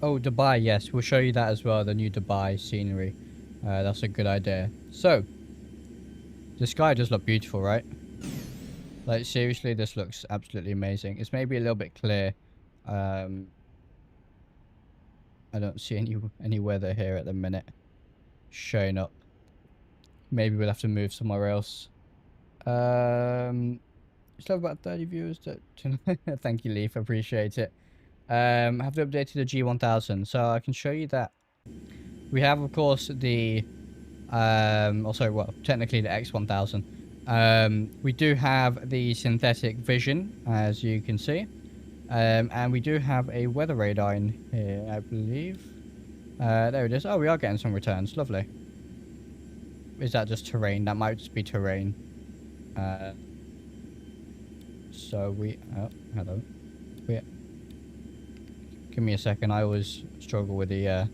Oh, Dubai. Yes, we'll show you that as well. The new Dubai scenery. That's a good idea. So, the sky does look beautiful, right? Like, seriously, this looks absolutely amazing. It's maybe a little bit clear. I don't see any weather here at the minute showing up. Maybe we'll have to move somewhere else. Still have about 30 viewers. Thank you, Leaf. Appreciate it. Have to update the G1000, so I can show you that. We have, of course, the technically the X1000. We do have the synthetic vision, as you can see, and we do have a weather radar in here, I believe. There it is. Oh, we are getting some returns. Lovely. Is that just terrain? That might just be terrain. So we... Oh, hello. Give me a second. I always struggle with the...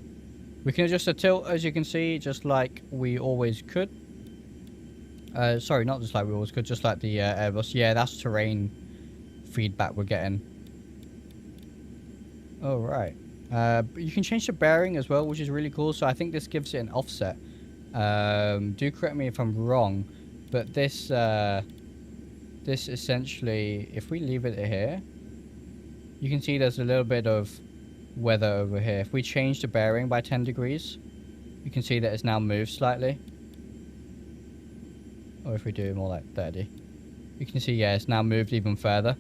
We can adjust the tilt, as you can see, just like we always could. Sorry, not just like we always could, just like the Airbus. Yeah, that's terrain feedback we're getting. Alright. But you can change the bearing as well, which is really cool. So I think this gives it an offset. Do correct me if I'm wrong, but this essentially, if we leave it here, you can see there's a little bit of weather over here. If we change the bearing by 10 degrees, you can see that it's now moved slightly. Or if we do more like 30, you can see, yeah, it's now moved even further.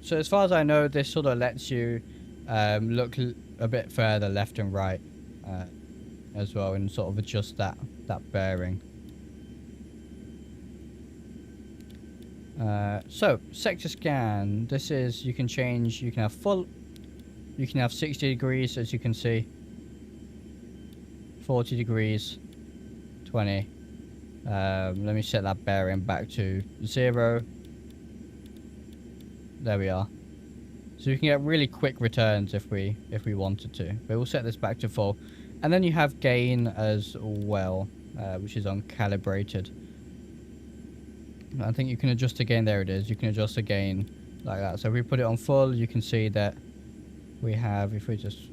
So as far as I know, this sort of lets you look a bit further left and right as well, and sort of adjust that bearing. So sector scan, this is, you can change, you can have full, you can have 60 degrees, as you can see, 40 degrees, 20. Let me set that bearing back to 0. There we are. So we can get really quick returns if we wanted to. But we'll set this back to full. And then you have gain as well, which is uncalibrated. I think you can adjust the gain. There it is. You can adjust the gain like that. So if we put it on full, you can see that we have, if we just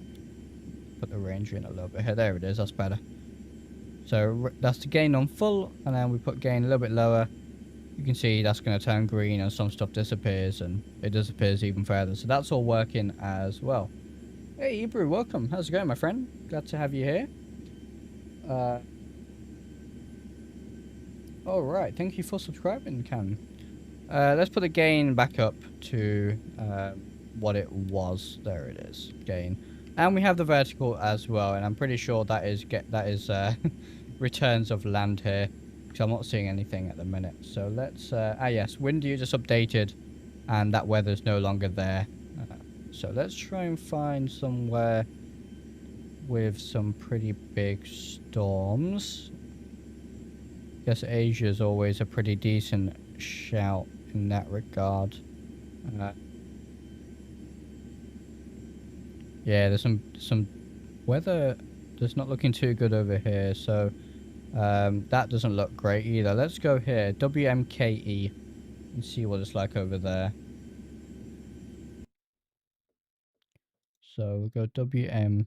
put the range in a little bit here, there it is. That's better. So that's the gain on full, and then we put gain a little bit lower. You can see that's going to turn green, and some stuff disappears, and it disappears even further. So that's all working as well. Hey, Hebrew, welcome. How's it going, my friend? Glad to have you here. All right, thank you for subscribing, Cam. Let's put the gain back up to what it was. There it is, gain, and we have the vertical as well. And I'm pretty sure that is returns of land here, because I'm not seeing anything at the minute. So let's yes, wind you just updated, and that weather's no longer there. So let's try and find somewhere with some pretty big storms. Guess Asia is always a pretty decent shout in that regard. Yeah, there's some weather that's not looking too good over here, so that doesn't look great either. Let's go here, WMKE, and see what it's like over there. So we'll go WMKE.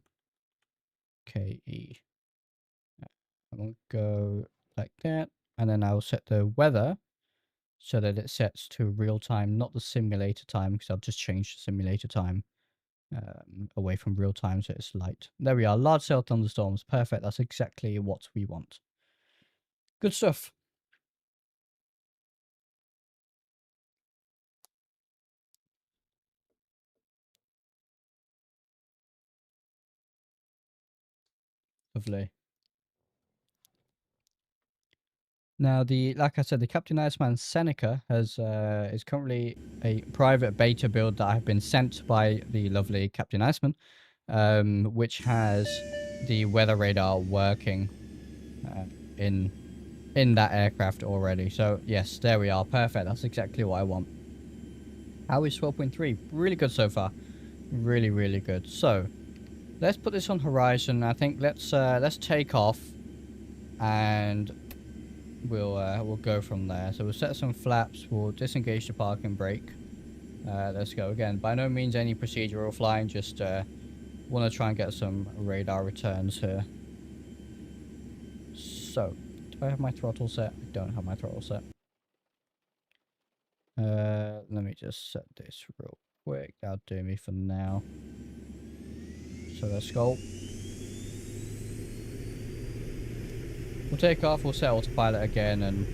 I'm going to go like that, and then I'll set the weather so that it sets to real time, not the simulator time, because I've just changed the simulator time away from real time, so it's light. There we are, large scale thunderstorms. Perfect, that's exactly what we want. Good stuff. Lovely. Now, like I said, the Captain Iceman Seneca is currently a private beta build that I've been sent by the lovely Captain Iceman, which has the weather radar working in that aircraft already. So yes, there we are. Perfect. That's exactly what I want. How is 12.3? Really good so far. Really, really good. So let's put this on horizon. I think let's take off, and we'll go from there. So we'll set some flaps. We'll disengage the parking brake. Let's go again. By no means any procedural flying. Just want to try and get some radar returns here. So, do I have my throttle set? I don't have my throttle set. Let me just set this real quick. That'll do me for now. So let's go. We'll take off. We'll set autopilot again and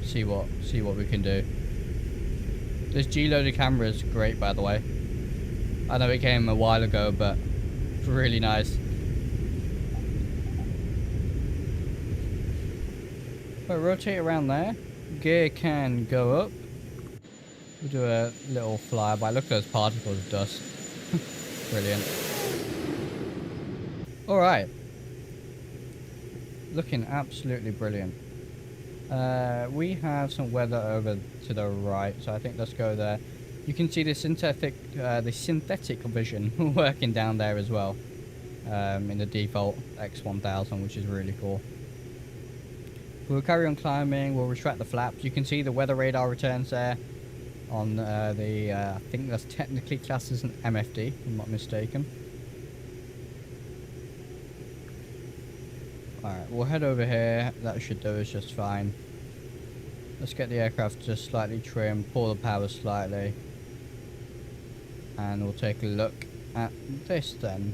see what we can do. This G-loaded camera is great, by the way. I know it came a while ago, but it's really nice. But rotate around there. Gear can go up. We'll do a little flyby. Look at those particles of dust. Brilliant. Alright. Looking absolutely brilliant. We have some weather over to the right, so I think let's go there. You can see the synthetic vision working down there as well, in the default X1000, which is really cool. We'll carry on climbing. We'll retract the flaps. You can see the weather radar returns there. on I think that's technically classed as an MFD, if I'm not mistaken. Alright, we'll head over here. That should do us just fine. Let's get the aircraft just slightly trimmed, pull the power slightly. And we'll take a look at this then.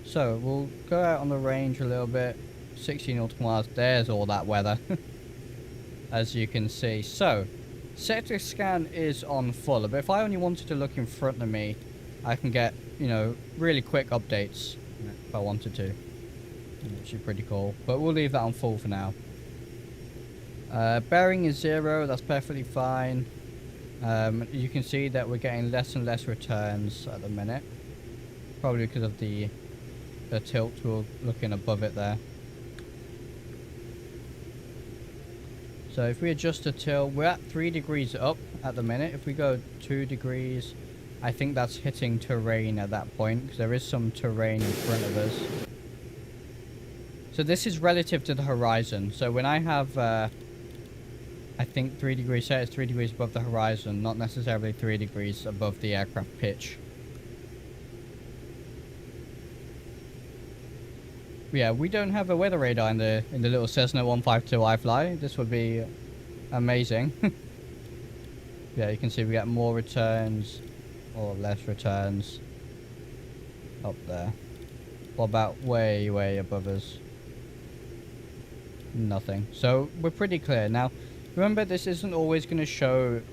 So, we'll go out on the range a little bit. 60 nautical miles, there's all that weather. As you can see. So, sector scan is on full. But if I only wanted to look in front of me, I can get, you know, really quick updates if I wanted to. Which is pretty cool. But we'll leave that on full for now. Bearing is 0, that's perfectly fine. You can see that we're getting less and less returns at the minute. Probably because of the tilt. We're looking above it there. So if we adjust the tilt, we're at 3 degrees up at the minute. If we go 2 degrees, I think that's hitting terrain at that point, because there is some terrain in front of us. So this is relative to the horizon. So when I have, I think 3 degrees set is 3 degrees above the horizon, not necessarily 3 degrees above the aircraft pitch. Yeah, we don't have a weather radar in the little Cessna 152 I fly. This would be amazing. Yeah, you can see we get more returns or less returns up there. What about way, way above us? Nothing. So we're pretty clear. Now, remember, this isn't always going to show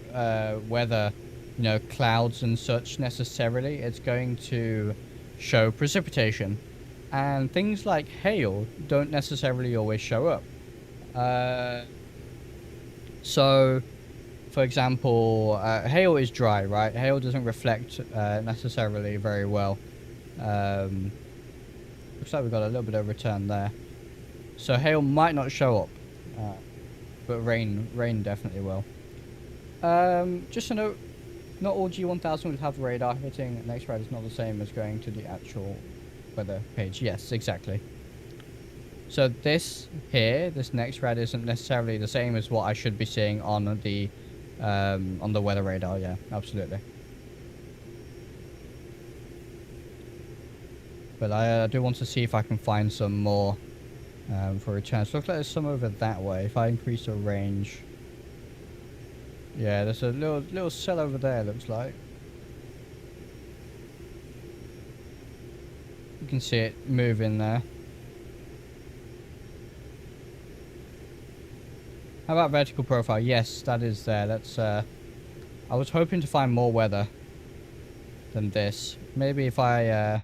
weather, you know, clouds and such necessarily. It's going to show precipitation. And things like hail don't necessarily always show up. So, for example, hail is dry, right? Hail doesn't reflect necessarily very well. Looks like we've got a little bit of return there. So hail might not show up, but rain definitely will. Just a note, not all G1000 would have radar. Hitting next ride is not the same as going to the actual weather page. Yes, exactly. So this here, this next rad isn't necessarily the same as what I should be seeing on the weather radar. Yeah, absolutely. But I do want to see if I can find some more for returns. Looks like there's some over that way. If I increase the range, yeah, there's a little cell over there. Looks like. You can see it moving there. How about vertical profile? Yes, that is there. Let's. I was hoping to find more weather than this. Maybe if I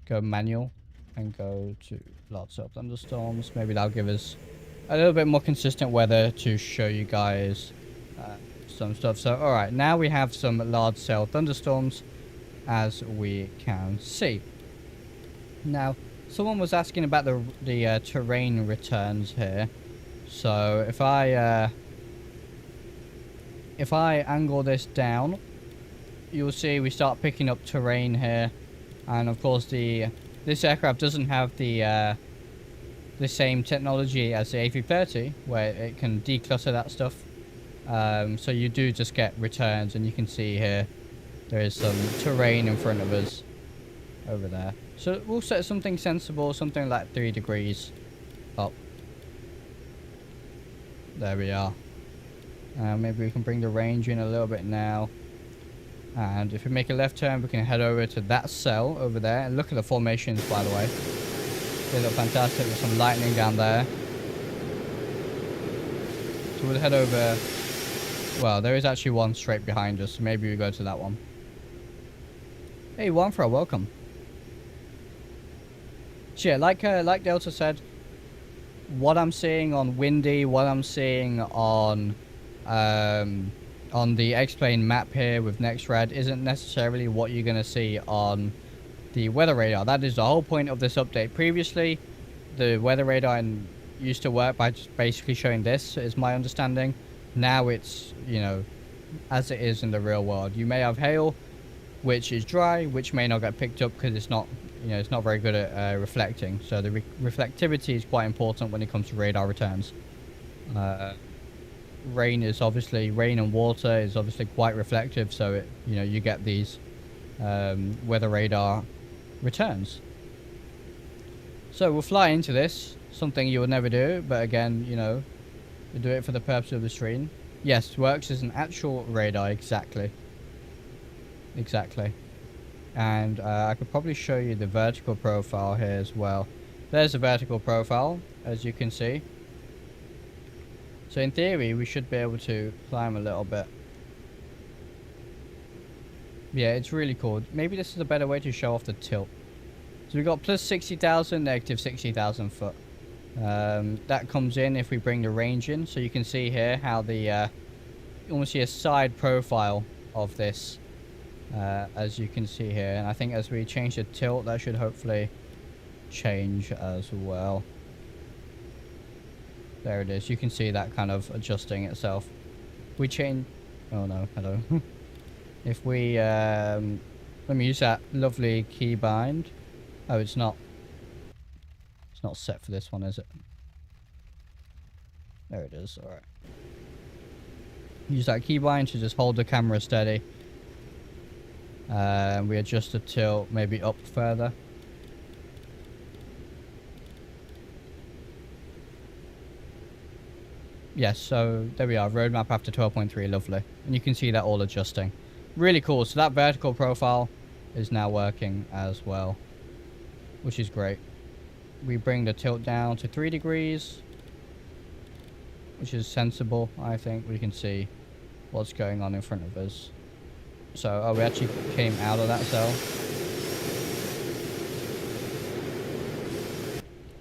go manual and go to lots of thunderstorms, maybe that'll give us a little bit more consistent weather to show you guys some stuff. So, all right, now we have some large cell thunderstorms, as we can see. Now, someone was asking about the terrain returns here. So if I angle this down, you'll see we start picking up terrain here, and of course this aircraft doesn't have the same technology as the A330, where it can declutter that stuff. So you do just get returns, and you can see here there is some terrain in front of us over there. So we'll set something sensible, something like 3 degrees up. There we are. Maybe we can bring the range in a little bit now. And if we make a left turn, we can head over to that cell over there. And look at the formations, by the way. They look fantastic with some lightning down there. So we'll head over. Well, there is actually one straight behind us. So maybe we go to that one. Hey, Wanfra, welcome. So yeah, like Delta said, what I'm seeing on Windy, what I'm seeing on the X-Plane map here with NextRad isn't necessarily what you're going to see on the weather radar. That is the whole point of this update. Previously, the weather radar used to work by just basically showing this, is my understanding. Now it's, you know, as it is in the real world. You may have hail, which is dry, which may not get picked up because it's not, you know, it's not very good at reflecting. So the reflectivity is quite important when it comes to radar returns. rain is obviously, rain and water is obviously quite reflective, so it, you know, you get these weather radar returns. So we'll fly into this, something you would never do, but again, you know, we do it for the purpose of the stream. Yes, works as an actual radar, exactly. Exactly. And I could probably show you the vertical profile here as well. There's a vertical profile, as you can see. So in theory, we should be able to climb a little bit. Yeah, it's really cool. Maybe this is a better way to show off the tilt. So we've got plus 60,000, negative 60,000 foot. That comes in if we bring the range in. So you can see here how the, you almost see a side profile of this. As you can see here. And I think as we change the tilt, that should hopefully change as well. There it is. You can see that kind of adjusting itself. We change... Oh no, hello. If we... let me use that lovely keybind. Oh, it's not... It's not set for this one, is it? There it is. Alright. Use that keybind to just hold the camera steady. We adjust the tilt maybe up further. Yes, so there we are, roadmap after 12.3, lovely. And you can see that all adjusting. Really cool, so that vertical profile is now working as well, which is great. We bring the tilt down to 3 degrees, which is sensible, I think. We can see what's going on in front of us. So, oh, we actually came out of that cell.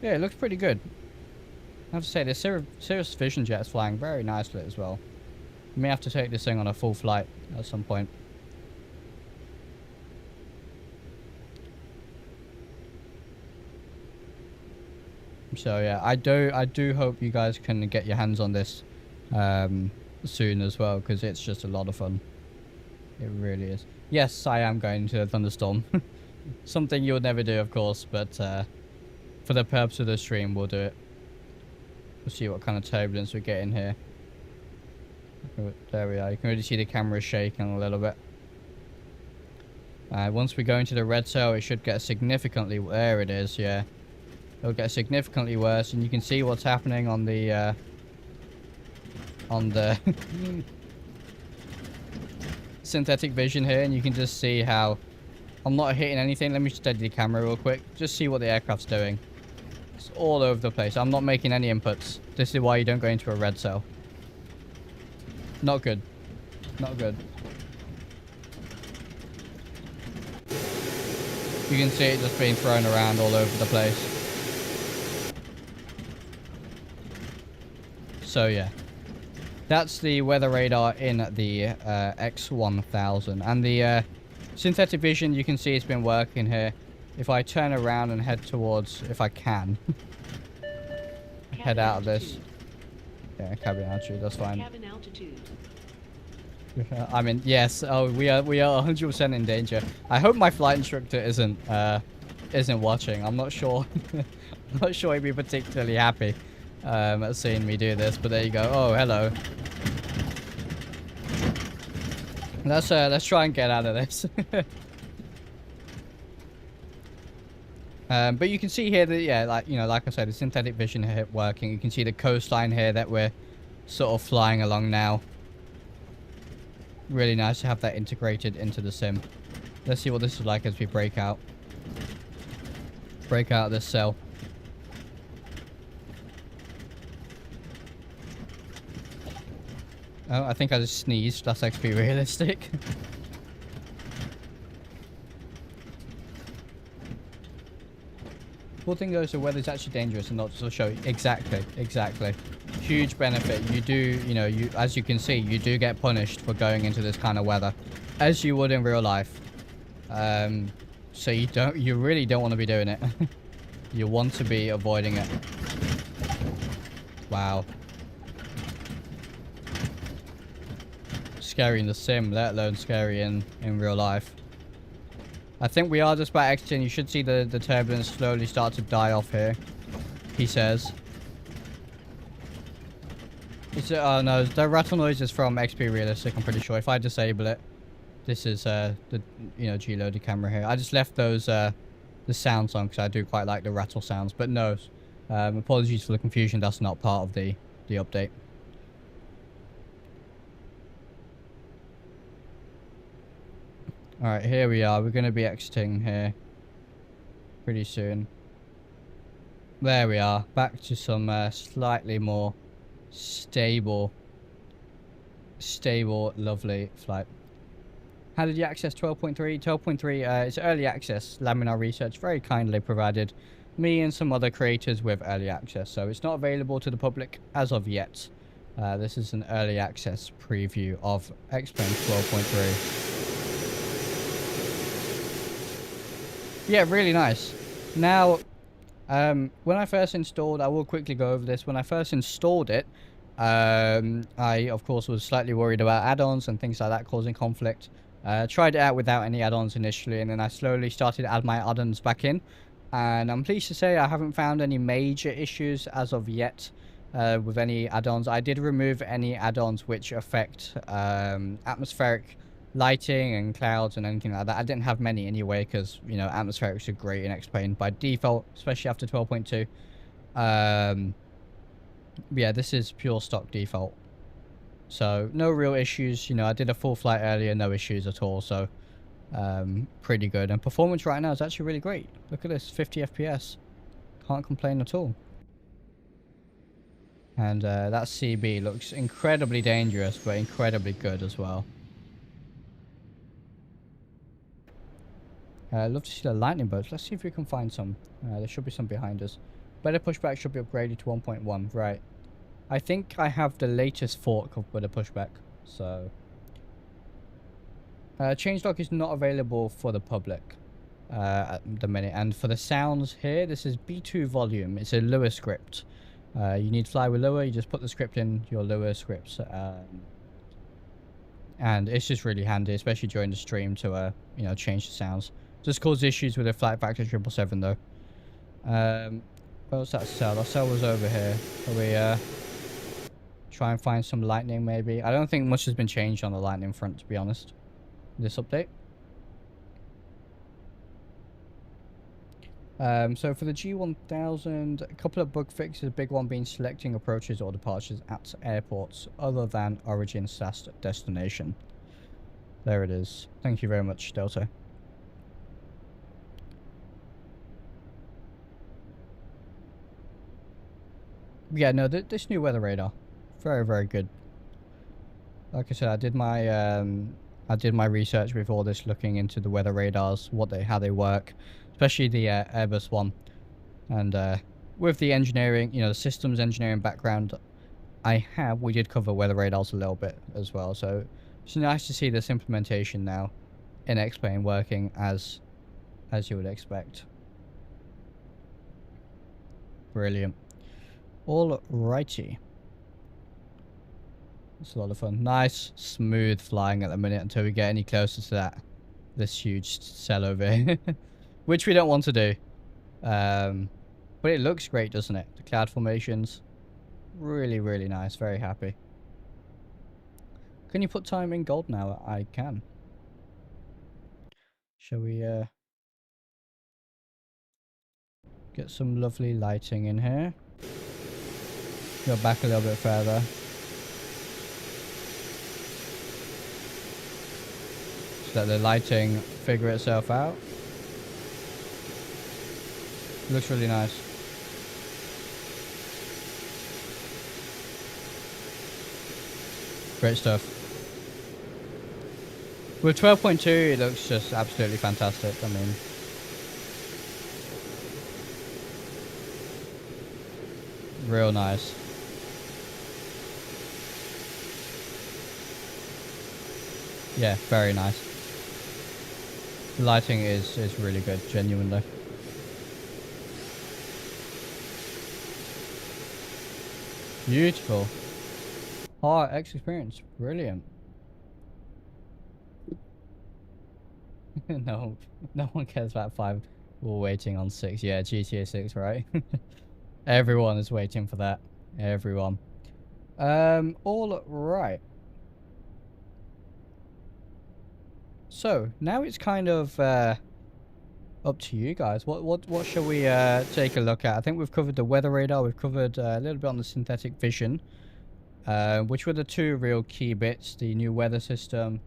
Yeah, it looks pretty good. I have to say, the Cirrus Vision jet is flying very nicely as well. We may have to take this thing on a full flight at some point. So yeah, I do hope you guys can get your hands on this soon as well, because it's just a lot of fun. It really is. Yes, I am going to a thunderstorm. Something you would never do, of course, but for the purpose of the stream, we'll do it. We'll see what kind of turbulence we get in here. There we are. You can really see the camera shaking a little bit. Once we go into the red cell, it should get significantly... There it is, yeah. It'll get significantly worse, and you can see what's happening on the... synthetic vision here, and you can just see how I'm not hitting anything. Let me steady the camera real quick. Just see what the aircraft's doing. It's all over the place. I'm not making any inputs. This is why you don't go into a red cell. Not good. Not good. You can see it just being thrown around all over the place. So yeah. That's the weather radar in the X1000. And the synthetic vision, you can see it's been working here. If I turn around and head towards, if I can, head out of this. Yeah, cabin altitude, that's fine. Cabin altitude. I mean, yes. Oh, we are 100% in danger. I hope my flight instructor isn't watching. I'm not sure. I'm not sure he'd be particularly happy at seeing me do this. But there you go. Oh, hello. Let's try and get out of this. But you can see here that, yeah, like I said, the synthetic vision here working. You can see the coastline here that we're sort of flying along now. Really nice to have that integrated into the sim. Let's see what this is like as we break out of this cell. Oh, I think I just sneezed. That's actually realistic. Cool thing though is the weather's actually dangerous and not just to show you. Exactly. Huge benefit. You do, as you can see, you do get punished for going into this kind of weather, as you would in real life. So you really don't want to be doing it. You want to be avoiding it. Wow. Scary in the sim, let alone scary in real life. I think we are just about exiting. You should see the turbulence slowly start to die off here, he says. It's, oh no, the rattle noise is from XP Realistic, I'm pretty sure. If I disable it, this is the, you know, G-loaded camera here. I just left those, the sounds on because I do quite like the rattle sounds. But no, apologies for the confusion, that's not part of the update. Alright, here we are. We're going to be exiting here pretty soon. There we are. Back to some slightly more stable, lovely flight. How did you access 12.3? 12.3 it's early access. Laminar Research very kindly provided me and some other creators with early access. So it's not available to the public as of yet. This is an early access preview of X-Plane 12.3. Yeah, really nice. Now, when I first installed, I will quickly go over this. When I first installed it, I, of course, was slightly worried about add-ons and things like that causing conflict. Tried it out without any add-ons initially, and then I slowly started to add my add-ons back in. And I'm pleased to say I haven't found any major issues as of yet with any add-ons. I did remove any add-ons which affect atmospheric lighting and clouds and anything like that. I didn't have many anyway because, you know, atmospherics are great and explained by default, especially after 12.2. Yeah, this is pure stock default. So no real issues. You know, I did a full flight earlier, no issues at all. So pretty good. And performance right now is actually really great. Look at this, 50 FPS. Can't complain at all. And that CB looks incredibly dangerous, but incredibly good as well. I'd love to see the lightning bolts. Let's see if we can find some. There should be some behind us. Better pushback should be upgraded to 1.1. Right. I think I have the latest fork of better pushback. So, changelog is not available for the public at the minute. And for the sounds here, this is B2 volume. It's a Lua script. You need to fly with Lua. You just put the script in your Lua scripts. And it's just really handy, especially during the stream to, you know, change the sounds. Just cause issues with the flight factor 777 though. What was that cell? Our cell was over here. Shall we try and find some lightning maybe? I don't think much has been changed on the lightning front, to be honest. This update. So for the G1000, a couple of bug fixes. A big one being selecting approaches or departures at airports other than origin / destination. There it is. Thank you very much, Delta. Yeah, no, this new weather radar, very, very good. Like I said, I did my research before this, looking into the weather radars, how they work, especially the Airbus one, and with the engineering, you know, the systems engineering background we did cover weather radars a little bit as well. So it's nice to see this implementation now in X-Plane working as you would expect. Brilliant. Alrighty. It's a lot of fun. Nice, smooth flying at the minute until we get any closer to this huge cell over here. Which we don't want to do. But it looks great, doesn't it? The cloud formations. Really, really nice. Very happy. Can you put time in gold now? I can. Shall we get some lovely lighting in here? Go back a little bit further. So let the lighting figure itself out. Looks really nice. Great stuff. With 12.2, it looks just absolutely fantastic. I mean, real nice. Yeah, very nice. The lighting is really good, genuinely. Beautiful. RTX experience, brilliant. No one cares about 5. We're waiting on 6. Yeah, GTA 6, right? Everyone is waiting for that. Everyone. All right. So now it's kind of up to you guys. What shall we take a look at? I think we've covered the weather radar. We've covered a little bit on the synthetic vision, which were the two real key bits: the new weather system,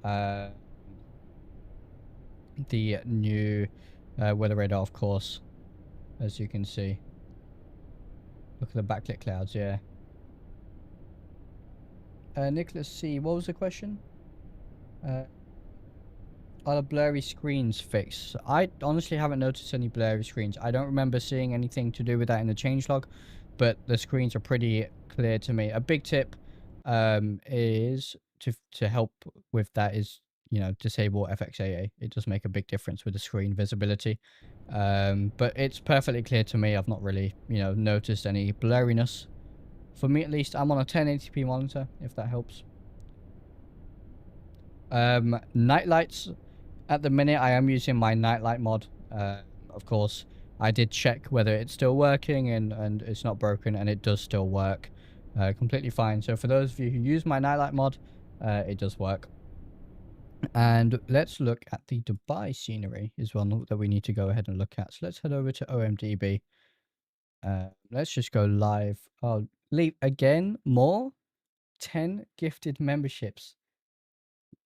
uh, the new weather radar, of course, as you can see. Look at the backlit clouds. Yeah. Nicholas C. What was the question? Uh, Are the blurry screens fixed? I honestly haven't noticed any blurry screens. I don't remember seeing anything to do with that in the changelog, but the screens are pretty clear to me. A big tip is to help with that is, you know, disable FXAA. It does make a big difference with the screen visibility. But it's perfectly clear to me. I've not really, you know, noticed any blurriness. For me at least, I'm on a 1080p monitor, if that helps. Night lights. At the minute, I am using my nightlight mod. Of course, I did check whether it's still working and it's not broken, and it does still work completely fine. So for those of you who use my nightlight mod, it does work. And let's look at the Dubai scenery is one that we need to go ahead and look at. So let's head over to OMDB. Let's just go live. Oh, leave again, more 10 gifted memberships.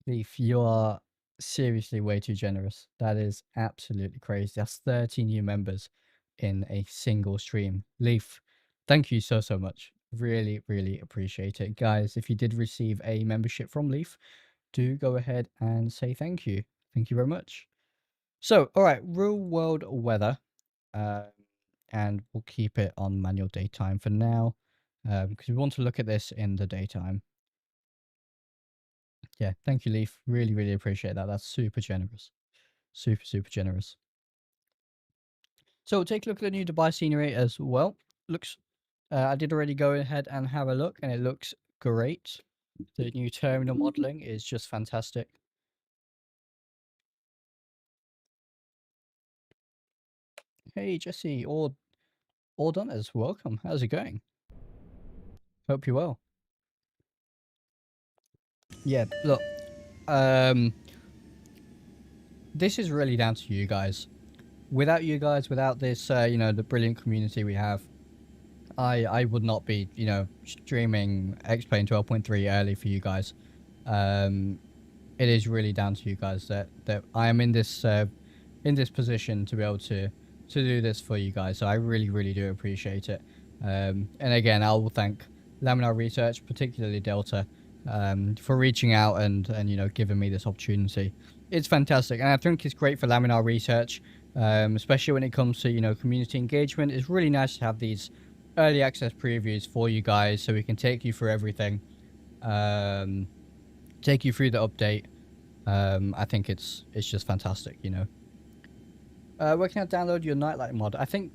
Leaf, you are seriously way too generous. That is absolutely crazy. That's 30 new members in a single stream. Leaf, thank you so much. Really, really appreciate it. Guys, if you did receive a membership from Leaf, do go ahead and say thank you. Thank you very much. So, all right, real world weather. Uh, and we'll keep it on manual daytime for now because we want to look at this in the daytime. Yeah, thank you, Leaf. Really, really appreciate that. That's super generous. Super, super generous. So we'll take a look at the new Dubai scenery as well. Looks, I did already go ahead and have a look, and it looks great. The new terminal modeling is just fantastic. Hey, Jesse, all done as welcome. How's it going? Hope you're well. Yeah, look, um, this is really down to you guys. Without you guys, without this, you know, the brilliant community we have, I would not be, you know, streaming X-Plane 12.3 early for you guys. It is really down to you guys that I am in this position to be able to do this for you guys. So I really, really do appreciate it. And again, I will thank Laminar Research, particularly Delta, for reaching out and you know, giving me this opportunity. It's fantastic, and I think it's great for Laminar Research, especially when it comes to, you know, community engagement. It's really nice to have these early access previews for you guys, so we can take you through everything, take you through the update. I think it's just fantastic, you know. Where can I download your nightlight mod? I think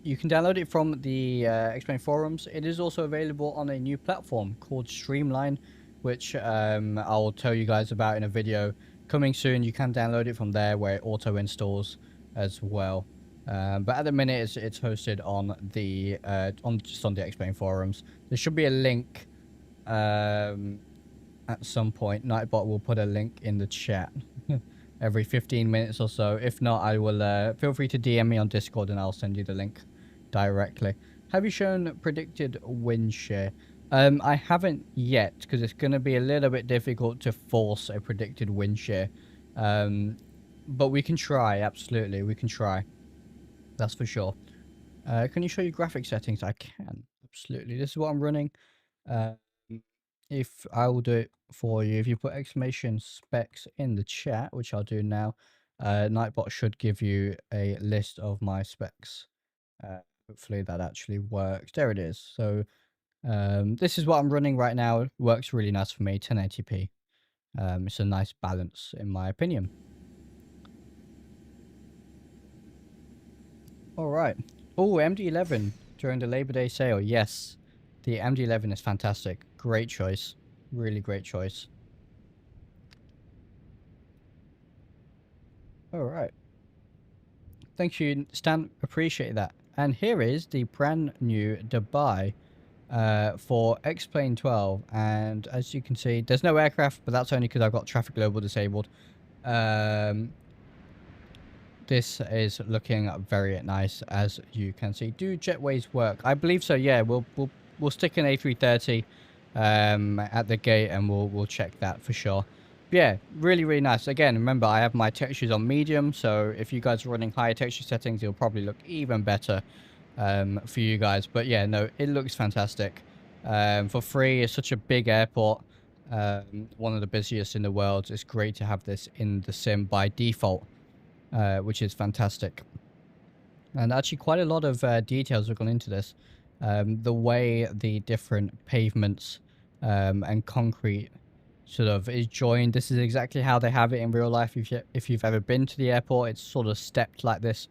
you can download it from the Explain forums. It is also available on a new platform called Streamline, which I'll tell you guys about in a video coming soon. You can download it from there, where it auto installs as well. But at the minute, it's hosted on the just on the Explain forums. There should be a link at some point. Nightbot will put a link in the chat every 15 minutes or so. If not, I will feel free to DM me on Discord and I'll send you the link directly. Have you shown predicted win share? I haven't yet, because it's going to be a little bit difficult to force a predicted win share. But we can try, absolutely. We can try. That's for sure. Can you show your graphic settings? I can, absolutely. This is what I'm running. If I will do it for you, if you put exclamation specs in the chat, which I'll do now, Nightbot should give you a list of my specs. Hopefully that actually works. There it is. So this is what I'm running right now. It works really nice for me, 1080p. It's a nice balance in my opinion. All right. Oh, MD11 during the Labor Day sale. Yes, the MD11 is fantastic. Great choice. Really great choice. All right. Thank you, Stan. Appreciate that. And here is the brand new Dubai for XP12, and as you can see, there's no aircraft, but that's only because I've got traffic global disabled. This is looking very nice, as you can see. Do jetways work? I believe so. Yeah, we'll stick an A330 at the gate, and we'll check that for sure. But yeah, really nice. Again, remember I have my textures on medium, so if you guys are running higher texture settings, it'll probably look even better for you guys. But yeah, no, it looks fantastic. For free, it's such a big airport, one of the busiest in the world. It's great to have this in the sim by default. Which is fantastic. And actually quite a lot of details have gone into this. The way the different pavements and concrete sort of is joined. This is exactly how they have it in real life. If you've ever been to the airport, it's sort of stepped like this.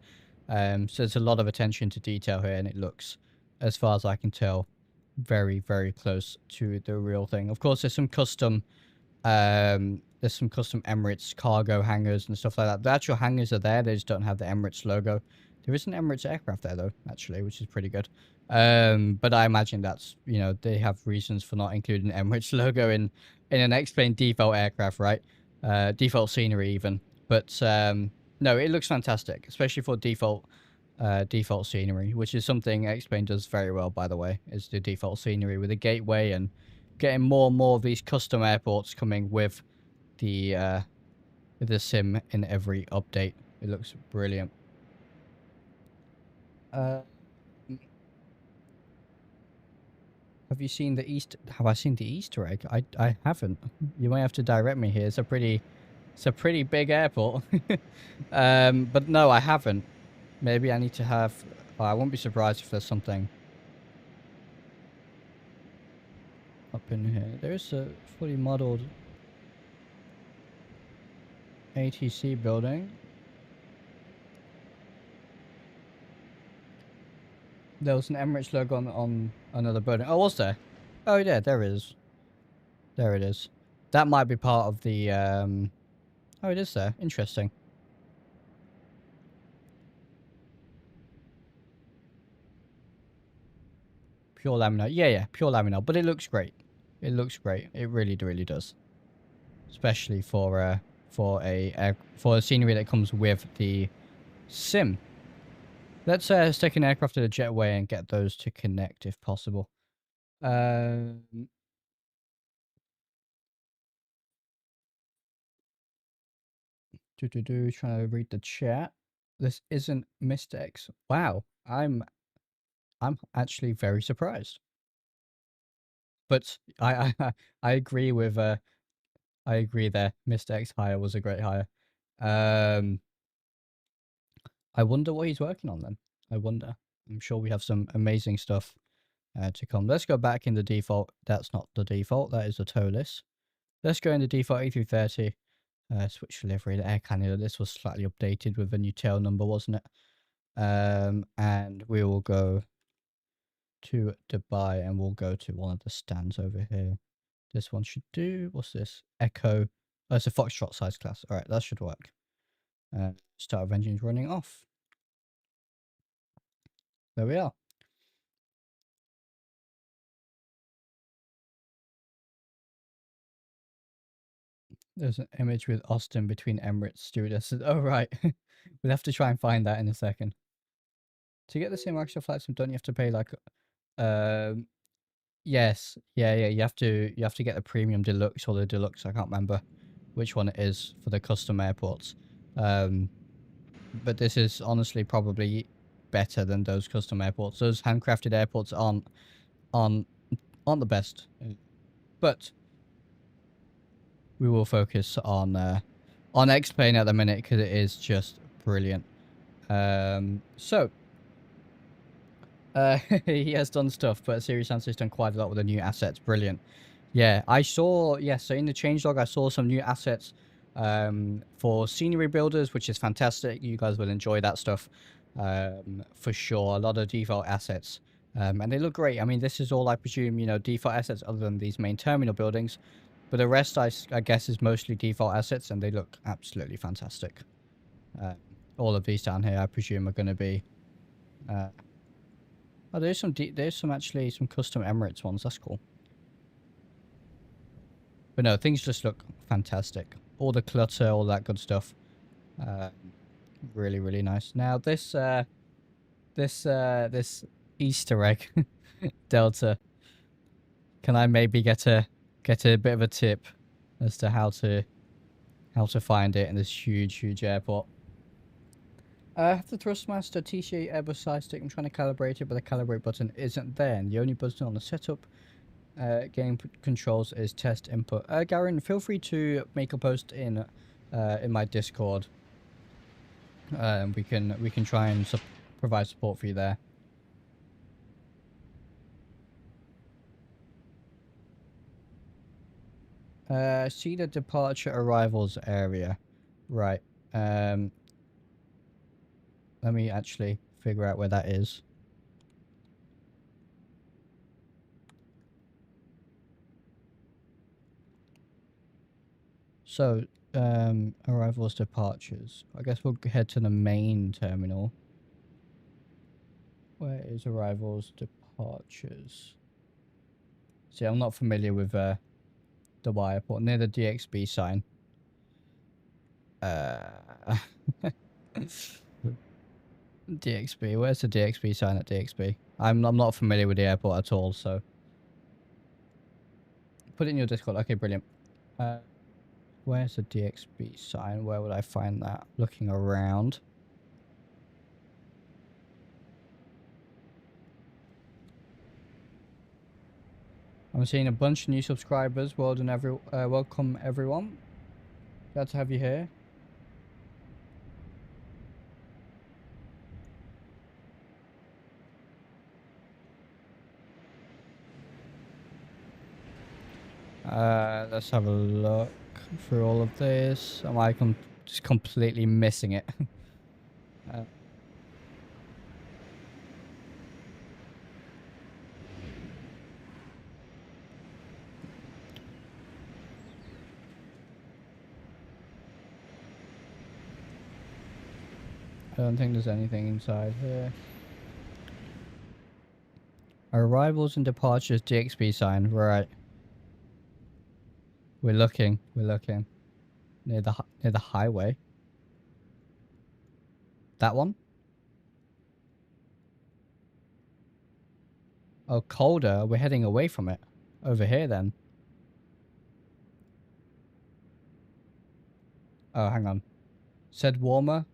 So there's a lot of attention to detail here, and it looks, as far as I can tell, very close to the real thing. Of course, there's some custom Emirates cargo hangars and stuff like that. The actual hangars are there, they just don't have the Emirates logo. There is an Emirates aircraft there though, actually, which is pretty good. But I imagine that's, you know, they have reasons for not including Emirates logo in an X-plane default aircraft, right? Default scenery even. But no, it looks fantastic, especially for default scenery, which is something X-plane does very well, by the way, is the default scenery with a gateway, and getting more and more of these custom airports coming with the sim in every update. It looks brilliant. Have you seen the Have I seen the Easter egg? I haven't. You might have to direct me here. It's a pretty big airport. But no, I haven't. Maybe I need to have. Oh, I won't be surprised if there's something up in here. There's a fully modeled ATC building. There was an Emirates logo on another building. Oh, was there? Oh, yeah, there is. There it is. That might be part of the... Oh, it is there. Interesting. Pure laminate. Yeah, pure laminate. But it looks great. It looks great. It really does. Especially for a scenery that comes with the sim. Let's stick an aircraft at a jetway and get those to connect if possible. Trying to read the chat. This isn't Mr. X. Wow, I'm actually very surprised. But I agree with I agree there. Mr. X hire was a great hire. I wonder what he's working on then. I wonder. I'm sure we have some amazing stuff to come. Let's go back in the default. That's not the default. That is the TOLIS. Let's go in the default A330. Switch delivery. The air cannula. This was slightly updated with a new tail number, wasn't it? And we will go to Dubai, and we'll go to one of the stands over here. This one should do. What's this? Echo. Oh, it's a Foxtrot size class. All right, that should work. Start of engines running off. There we are. There's an image with Austin between Emirates stewardesses. Oh, right. We'll have to try and find that in a second. To get the same extra flights, don't you have to pay like... Yes. Yeah. You have to get the premium deluxe or the deluxe. I can't remember which one it is for the custom airports. But this is honestly probably better than those custom airports. Those handcrafted airports aren't the best. But we will focus on X-Plane at the minute because it is just brilliant. So he has done stuff, but Serious Answer's done quite a lot with the new assets. Brilliant. Yeah, I saw, so in the changelog, I saw some new assets for scenery builders, which is fantastic. You guys will enjoy that stuff for sure. A lot of default assets. And they look great. I mean, this is all, I presume, you know, default assets other than these main terminal buildings. But the rest, I guess, is mostly default assets, and they look absolutely fantastic. All of these down here, I presume, are going to be Oh, there's some actually some custom Emirates ones. That's cool. But no, things just look fantastic. All the clutter, all that good stuff. Really, really nice. Now this this Easter egg Delta. Can I maybe get a bit of a tip as to how to find it in this huge airport? I have the Thrustmaster T-shape Airbus side stick. I'm trying to calibrate it, but the calibrate button isn't there. And the only button on the setup game controls is test input. Garen, feel free to make a post in my Discord. We can try and provide support for you there. See the departure arrivals area. Right. Let me actually figure out where that is. So, arrivals, departures. I guess we'll head to the main terminal. Where is arrivals, departures? See, I'm not familiar with the airport. Near the DXB sign. DXB. Where's the DXB sign at DXB? I'm not familiar with the airport at all, so put it in your Discord. Okay, brilliant. Where's the DXB sign? Where would I find that? Looking around. I'm seeing a bunch of new subscribers. Welcome everyone. Glad to have you here. Let's have a look through all of this. Am I just completely missing it? I don't think there's anything inside here. Arrivals and departures DXB sign. Right. We're looking. Near the highway. That one? Oh, colder. We're heading away from it. Over here then. Oh, hang on. Said warmer,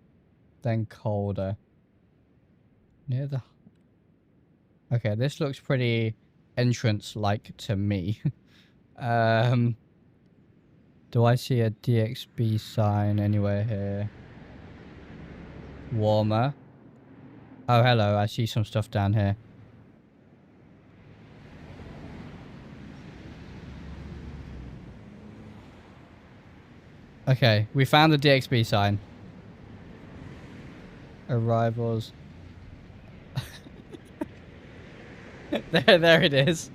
then colder. Near the... Okay, this looks pretty entrance-like to me. Do I see a DXB sign anywhere here? Warmer. Oh, hello. I see some stuff down here. Okay, we found the DXB sign. Arrivals. there it is.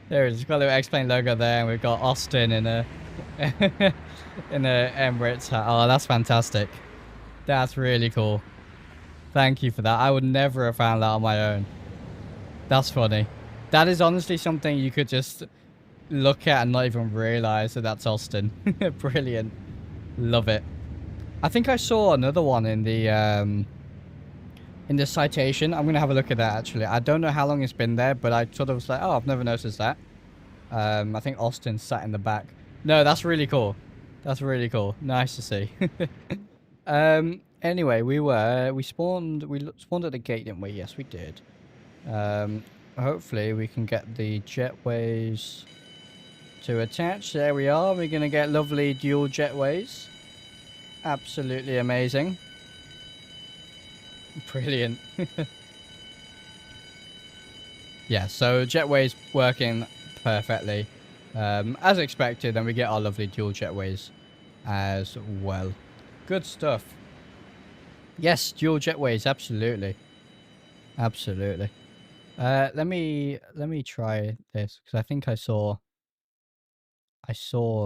There it is. We've got a little X-Plane logo there, and we've got Austin in a in a Emirates hat. Oh, that's fantastic. That's really cool. Thank you for that. I would never have found that on my own. That's funny. That is honestly something you could just look at and not even realize that that's Austin. Brilliant. Love it. I think I saw another one in the citation. I'm going to have a look at that, actually. I don't know how long it's been there, but I sort of was like, oh, I've never noticed that. I think Austin sat in the back. No, that's really cool. That's really cool. Nice to see. Anyway, we spawned at the gate, didn't we? Yes, we did. Hopefully we can get the jetways to attach. There we are. We're going to get lovely dual jetways. Absolutely amazing. Brilliant. Yeah, so jetways working perfectly as expected, and we get our lovely dual jetways as well. Good stuff. Yes, dual jetways, absolutely. Let me try this, because I think I saw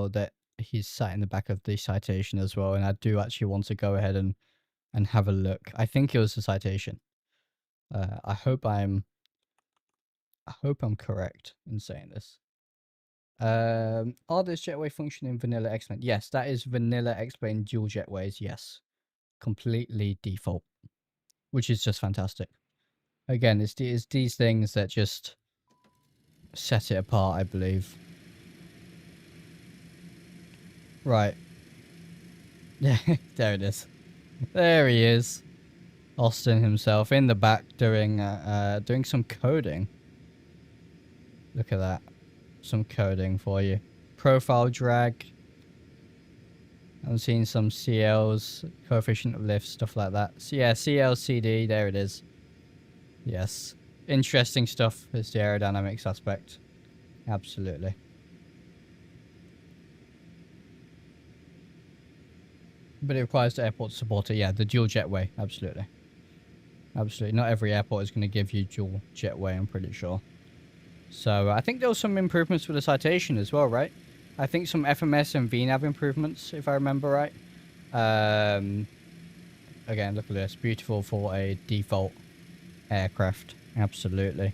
that he's sat in the back of the citation as well, and I do actually want to go ahead and have a look. I think it was the citation. I hope I'm correct in saying this. Are this jetway function in vanilla X-Plane? Yes, that is vanilla X-Plane dual jetways. Yes, completely default, which is just fantastic. Again, it's these things that just set it apart, I believe. Right. Yeah, there it is. There he is. Austin himself in the back doing some coding. Look at that. Some coding for you. Profile drag. I'm seeing some CLs, coefficient of lift, stuff like that. So yeah, CLCD, there it is. Yes. Interesting stuff is the aerodynamics aspect. Absolutely. But it requires the airport to support it. Yeah, the dual jetway. Absolutely. Absolutely. Not every airport is going to give you dual jetway, I'm pretty sure. So I think there was some improvements with the citation as well, right? I think some FMS and VNAV improvements, if I remember right. Again, look at this. Beautiful for a default aircraft. Absolutely.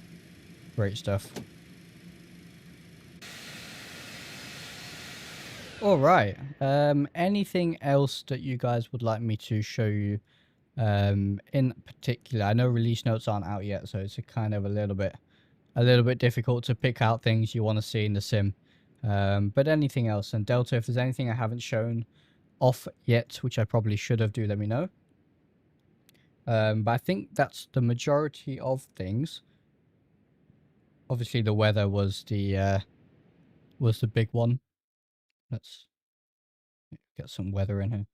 Great stuff. All right. Anything else that you guys would like me to show you in particular? I know release notes aren't out yet, so it's a kind of a little bit difficult to pick out things you want to see in the sim. But anything else? And Delta, if there's anything I haven't shown off yet, which I probably should have, do let me know. But I think that's the majority of things. Obviously, the weather was the big one. Let's get some weather in here.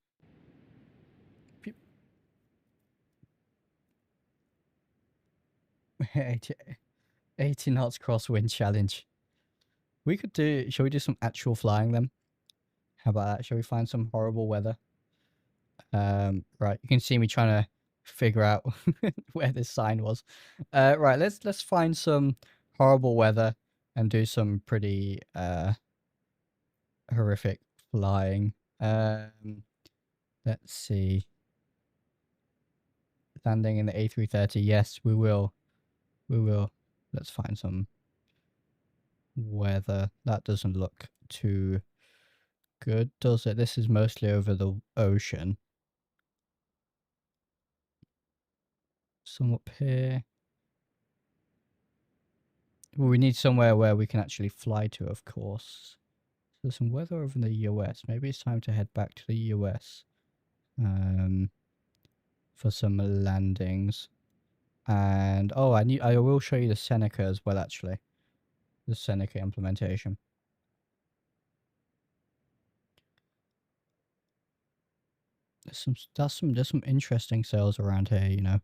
80 knots crosswind challenge. Shall we do some actual flying then? How about that? Shall we find some horrible weather? Right, you can see me trying to figure out where this sign was. Right, let's find some horrible weather and do some pretty horrific flying. Let's see. Landing in the A330. Yes, we will. We will. Let's find some weather. That doesn't look too good, does it? This is mostly over the ocean. Some up here. Well, we need somewhere where we can actually fly to, of course. So some weather over in the US. Maybe it's time to head back to the US for some landings. And oh, I will show you the Seneca as well, actually. The Seneca implementation. There's some interesting sails around here, you know.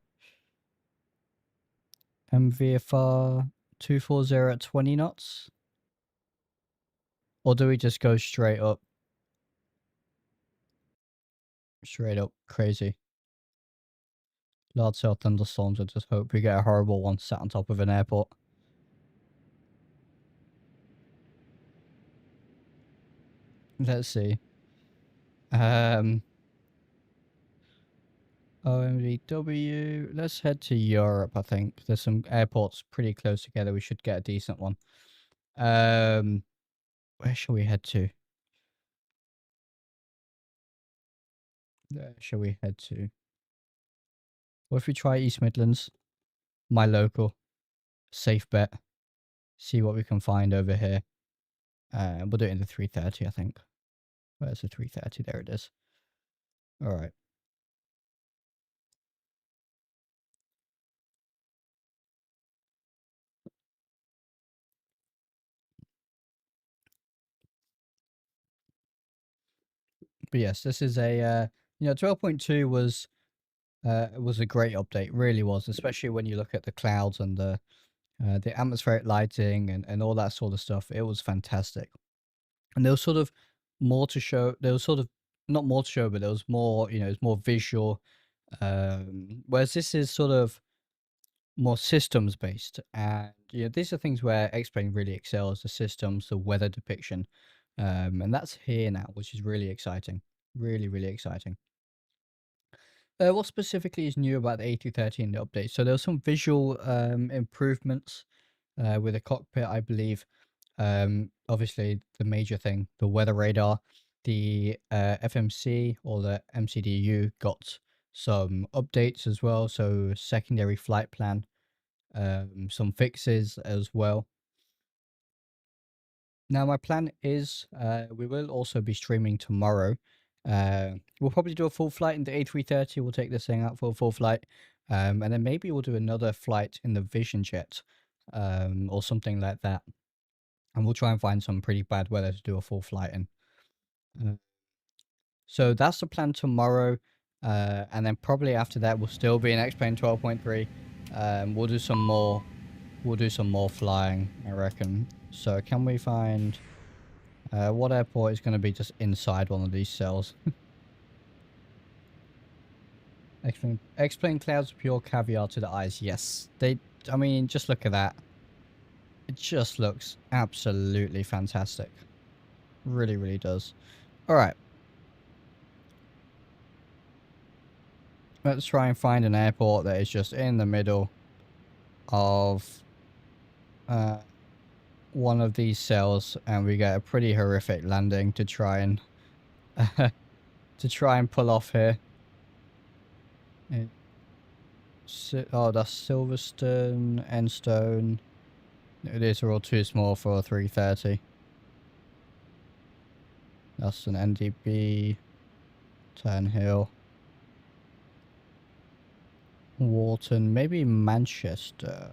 MVFR 240 at 20 knots? Or do we just go straight up? Straight up crazy. Large scale thunderstorms. I just hope we get a horrible one sat on top of an airport. Let's see. OMDW. Let's head to Europe, I think. There's some airports pretty close together. We should get a decent one. Where shall we head to? Where shall we head to? What if we try East Midlands? My local. Safe bet. See what we can find over here. We'll do it in the 330, I think. Where's the 330? There it is. All right. But yes, this is a 12.2 was a great update, really was, especially when you look at the clouds and the atmospheric lighting and all that sort of stuff. It was fantastic. And there was sort of more to show. There was sort of not more to show, but there was more, it was more visual. Whereas this is sort of more systems based. And these are things where X-Plane really excels: the systems, the weather depiction. And that's here now, which is really exciting. Really, really exciting. What specifically is new about the A330 in the update? So there were some visual improvements with the cockpit, I believe. Obviously, the major thing, the weather radar, the FMC or the MCDU got some updates as well. So secondary flight plan, some fixes as well. Now, my plan is we will also be streaming tomorrow. We'll probably do a full flight in the A330. We'll take this thing out for a full flight. And then maybe we'll do another flight in the Vision Jet or something like that. And we'll try and find some pretty bad weather to do a full flight in. So that's the plan tomorrow. And then probably after that, we'll still be in X-Plane 12.3. We'll do some more. We'll do some more flying, I reckon. So can we find what airport is going to be just inside one of these cells? X-Plane clouds pure caviar to the eyes. Yes, I mean, just look at that. It just looks absolutely fantastic. Really, really does. All right. Let's try and find an airport that is just in the middle of one of these cells, and we get a pretty horrific landing to try and pull off here. Oh, that's Silverstone, Enstone. These are all too small for a 330. That's an NDB. Turnhill. Walton, maybe Manchester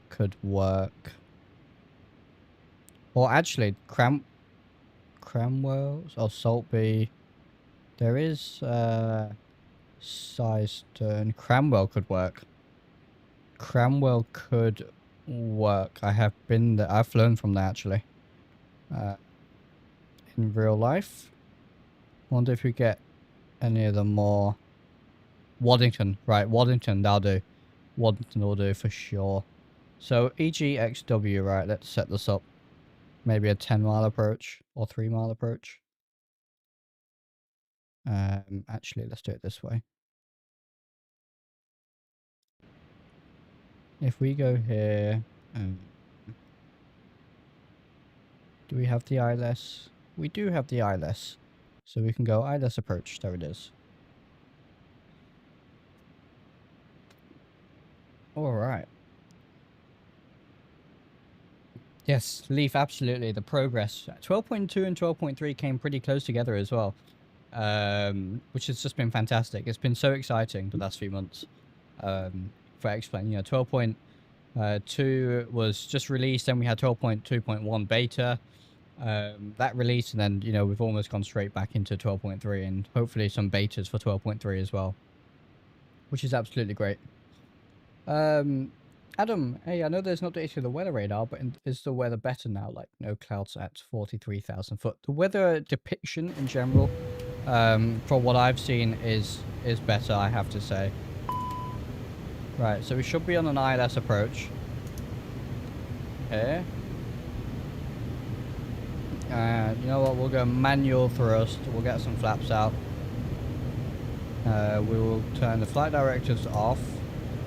could work. Or actually, Cramwell's or Saltby. There is Sizestone. Cramwell could work. Cramwell could work. I have been there. I've flown from there actually. In real life. Wonder if we get any of the more. Waddington, right? Waddington, that'll do. Waddington will do for sure. So EGXW, right? Let's set this up. Maybe a 10-mile approach or 3-mile approach. Actually, let's do it this way. If we go here, do we have the ILS? We do have the ILS, so we can go ILS approach. There it is. All right. Yes, Leaf, absolutely. The progress. 12.2 and 12.3 came pretty close together as well, which has just been fantastic. It's been so exciting the last few months for X-Plane. You know, 12.2 was just released, then we had 12.2.1 beta. That released, and then, you know, we've almost gone straight back into 12.3 and hopefully some betas for 12.3 as well, which is absolutely great. Adam, hey, I know there's an update to the weather radar, but is the weather better now? Like, no clouds at 43,000 foot. The weather depiction in general, for what I've seen, is better, I have to say. Right, so we should be on an ILS approach. Here. You know what? We'll go manual thrust. We'll get some flaps out. We will turn the flight directors off.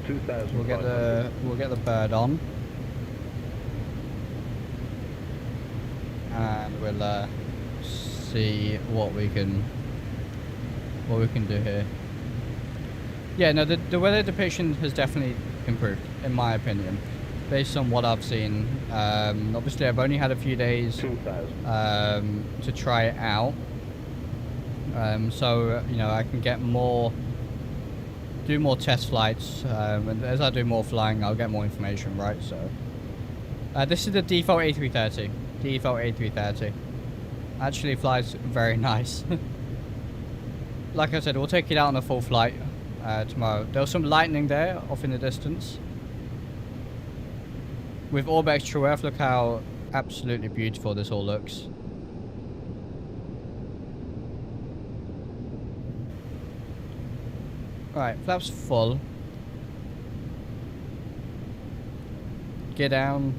We'll get the bird on, and we'll see what we can do here. Yeah, no, the weather depiction has definitely improved, in my opinion, based on what I've seen. Obviously, I've only had a few days to try it out, so you know, I can get do more test flights, and as I do more flying, I'll get more information, right? So this is the default A330. Default A330 actually flies very nice. Like I said, we'll take it out on a full flight tomorrow. There was some lightning there off in the distance with Orbex True Earth. Look how absolutely beautiful this all looks. Right, flaps full. Get down.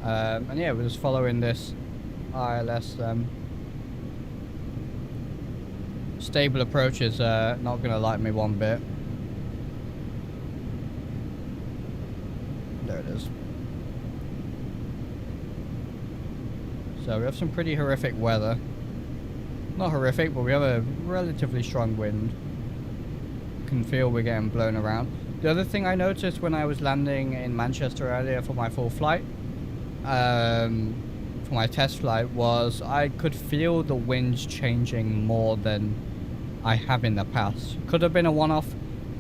And yeah, we're just following this ILS Stable approach is not going to like me one bit. There it is. So we have some pretty horrific weather. Not horrific, but we have a relatively strong wind. Can feel we're getting blown around. The other thing I noticed when I was landing in Manchester earlier for my full flight, for my test flight, was I could feel the winds changing more than I have in the past. Could have been a one-off.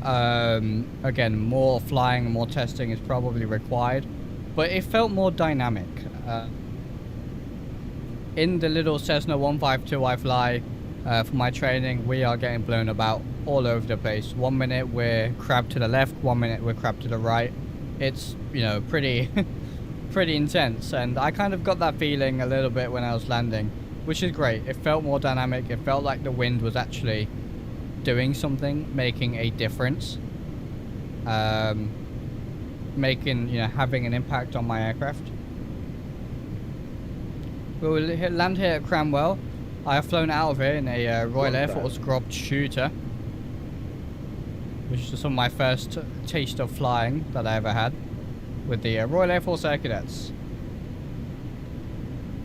Again, more flying, more testing is probably required, but it felt more dynamic. In the little Cessna 152 I fly for my training, we are getting blown about all over the place. 1 minute we're crab to the left, 1 minute we're crab to the right. It's, you know, pretty pretty intense, and I kind of got that feeling a little bit when I was landing, which is great. It felt more dynamic. It felt like the wind was actually doing something, making a difference, making, you know, having an impact on my aircraft. We'll land here at Cranwell. I have flown out of here in a Royal Air Force Grob shooter, which is some of my first taste of flying that I ever had with the Royal Air Force Air Cadets.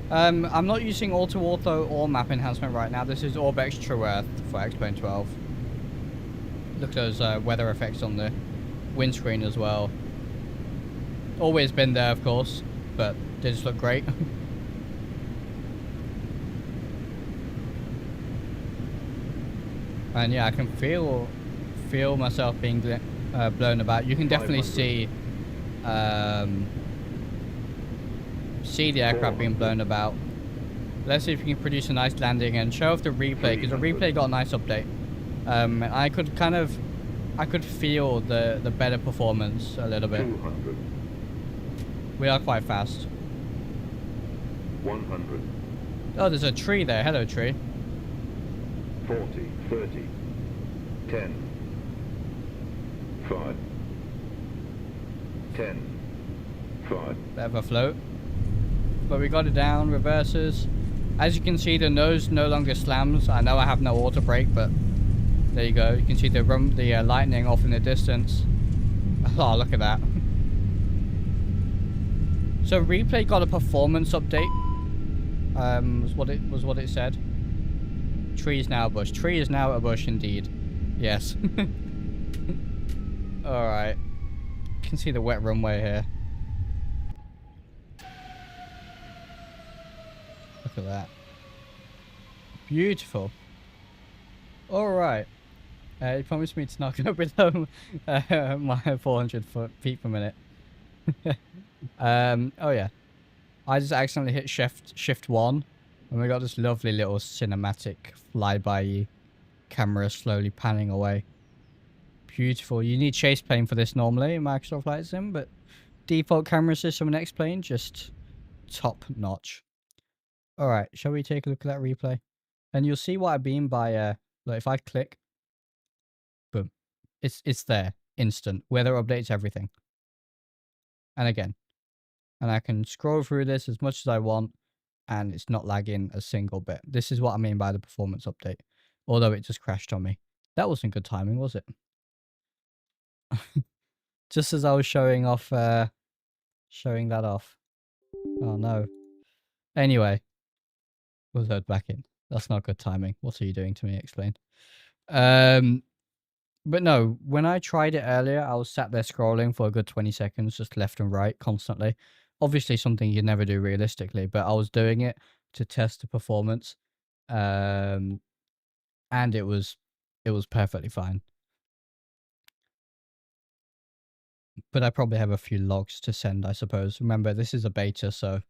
I'm not using auto or map enhancement right now. This is Orbex True Earth for XP12. Look at those weather effects on the windscreen as well. Always been there, of course, but they just look great. And yeah, I can feel myself being blown about. You can definitely see the aircraft being blown about. Let's see if we can produce a nice landing and show off the replay, because the replay got a nice update. I could feel the better performance a little bit. 200. We are quite fast. 100. Oh, there's a tree there. Hello, tree. 40, 30, 10, 5, 10, 5. Bit of a float. But we got it down, reverses. As you can see, the nose no longer slams. I know I have no auto brake, but there you go. You can see the lightning off in the distance. Oh, look at that. So replay got a performance update. Was what it said. Tree is now a bush. Tree is now a bush indeed. Yes. Alright. You can see the wet runway here. Look at that. Beautiful. Alright. You promised me to not go below my 400 feet per minute. Oh yeah. I just accidentally hit shift 1. And we got this lovely little cinematic flyby camera slowly panning away. Beautiful. You need chase plane for this normally in Microsoft Flight Sim, but default camera system and X-Plane just top notch. Alright, shall we take a look at that replay? And you'll see what I mean by like if I click, boom. It's there. Instant. Weather updates everything. And again. And I can scroll through this as much as I want, and it's not lagging a single bit. This is what I mean by the performance update. Although it just crashed on me. That wasn't good timing, was it? Just as I was showing that off. Oh no. Anyway. We'll load back in. That's not good timing. What are you doing to me? Explain. But no, when I tried it earlier, I was sat there scrolling for a good 20 seconds, just left and right constantly. Obviously something you'd never do realistically, but I was doing it to test the performance. And it was perfectly fine. But I probably have a few logs to send, I suppose. Remember, this is a beta, so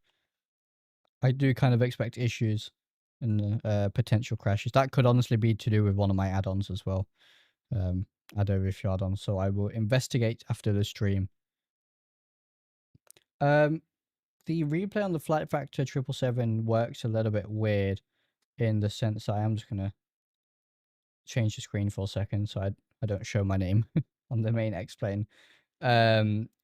I do kind of expect issues and potential crashes. That could honestly be to do with one of my add-ons as well. Adobe add-on, so I will investigate after the stream. The replay on the Flight Factor 777 works a little bit weird in the sense that I am just going to change the screen for a second so I don't show my name on the main X-Plane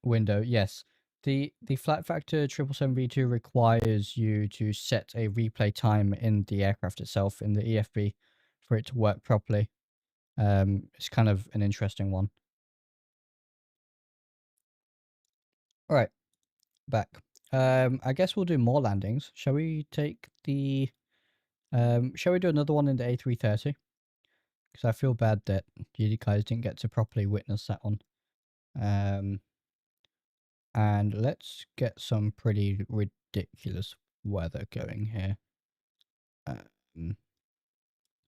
window. Yes, the Flight Factor 777 V2 requires you to set a replay time in the aircraft itself, in the EFB for it to work properly. It's kind of an interesting one. All right, back. I guess we'll do more landings. Shall we take the? Shall we do another one in the A330? Because I feel bad that you guys didn't get to properly witness that one. And let's get some pretty ridiculous weather going here.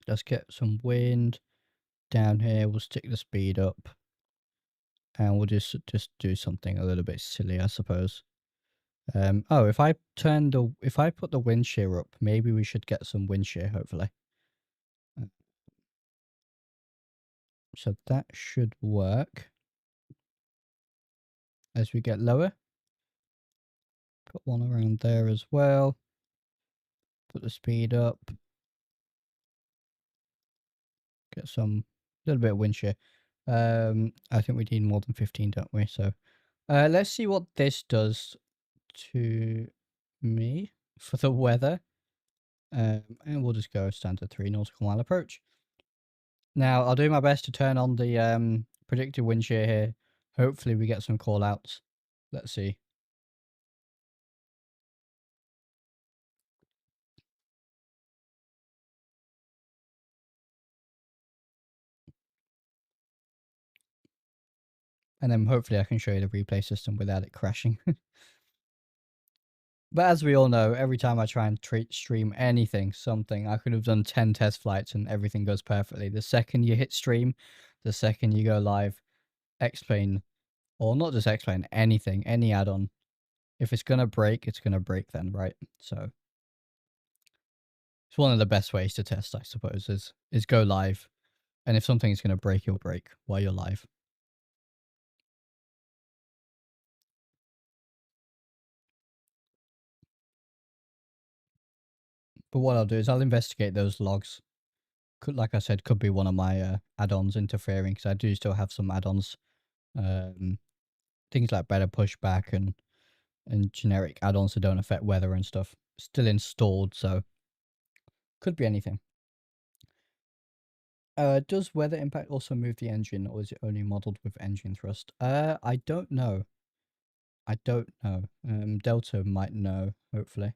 Let's get some wind down here. We'll stick the speed up, and we'll just do something a little bit silly, I suppose. Oh, if I put the wind shear up, maybe we should get some wind shear, hopefully. So that should work. As we get lower, put one around there as well. Put the speed up. Get some little bit of wind shear. I think we need more than 15, don't we? So let's see what this does to me for the weather. And we'll just go standard 3 nautical mile approach. Now I'll do my best to turn on the predicted wind shear here. Hopefully we get some call outs. Let's see. And then hopefully I can show you the replay system without it crashing. But as we all know, every time I try and stream anything, something, I could have done 10 test flights and everything goes perfectly. The second you hit stream, the second you go live, X-Plane, or not just X-Plane, anything, any add-on, if it's going to break, it's going to break then, right? So it's one of the best ways to test, I suppose, is go live. And if something's going to break, it'll break while you're live. But what I'll do is I'll investigate those logs. Could, like I said, could be one of my add-ons interfering, because I do still have some add-ons. Things like better pushback and generic add-ons that don't affect weather and stuff still installed, so could be anything. Does weather impact also move the engine, or is it only modeled with engine thrust? I don't know. I don't know. Delta might know, hopefully.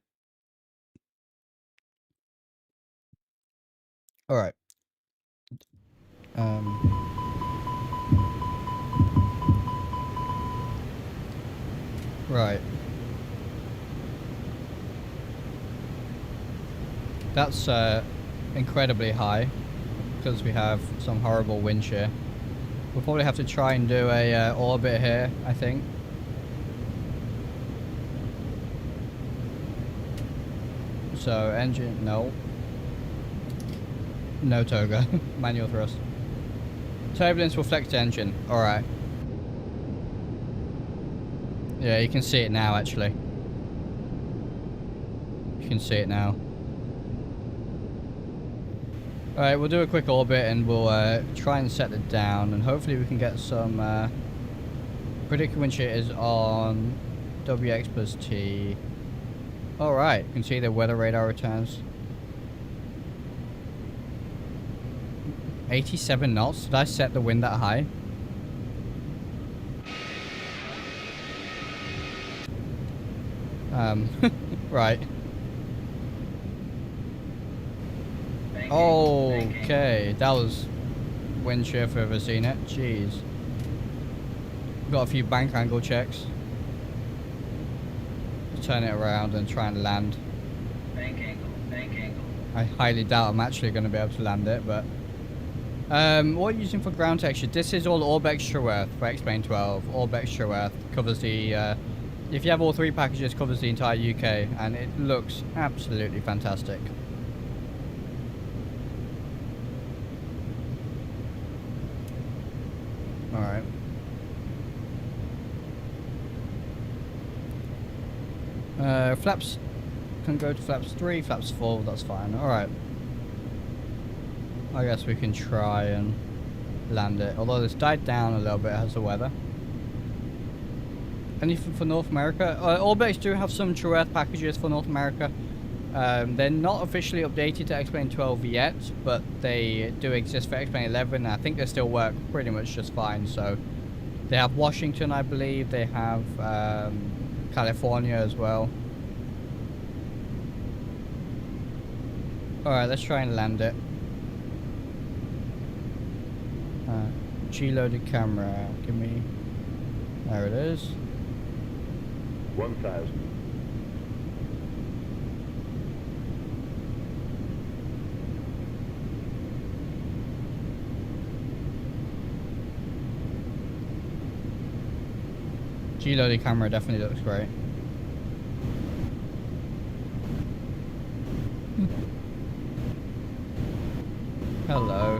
All right. Right. That's incredibly high because we have some horrible wind shear. We'll probably have to try and do a orbit here, I think. So engine, no. No toga. Manual thrust. Turbulence will flex the engine. Alright. Yeah, you can see it now, actually. You can see it now. Alright, we'll do a quick orbit and we'll try and set it down, and hopefully we can get some predicted wind shear is on WX plus T. Alright, you can see the weather radar returns. 87 knots. Did I set the wind that high? Right. Okay, that was wind shear if I've ever seen it. Jeez. Got a few bank angle checks. Turn it around and try and land. Bank angle. I highly doubt I'm actually going to be able to land it, but what are you using for ground texture? This is all Orbex True Earth for XP12. Orbex True Earth covers the if you have all 3 packages, covers the entire UK, and it looks absolutely fantastic. Alright. Flaps can go to flaps 3, flaps 4, that's fine. Alright. I guess we can try and land it. Although it's died down a little bit as the weather. Anything for North America? Orbex do have some True Earth packages for North America. They're not officially updated to XP12 yet, but they do exist for XP11, and I think they still work pretty much just fine. So they have Washington, I believe. They have California as well. Alright, let's try and land it. G-loaded camera. Give me... There it is. 1,000. G-loaded camera definitely looks great. Hello.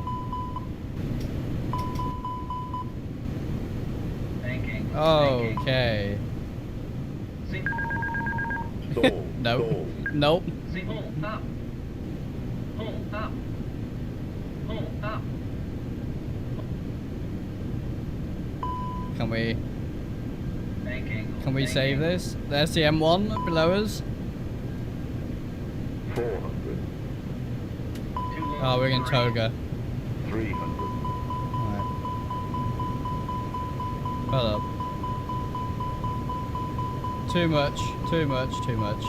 Thanking. Okay. Stall. Nope. Stall. Nope. See, pull up. Pull up. Pull up. Can we save this? There's the M1 below us. 400. Oh, we're in Toga. 300. Alright. Hold up. Too much, too much, too much.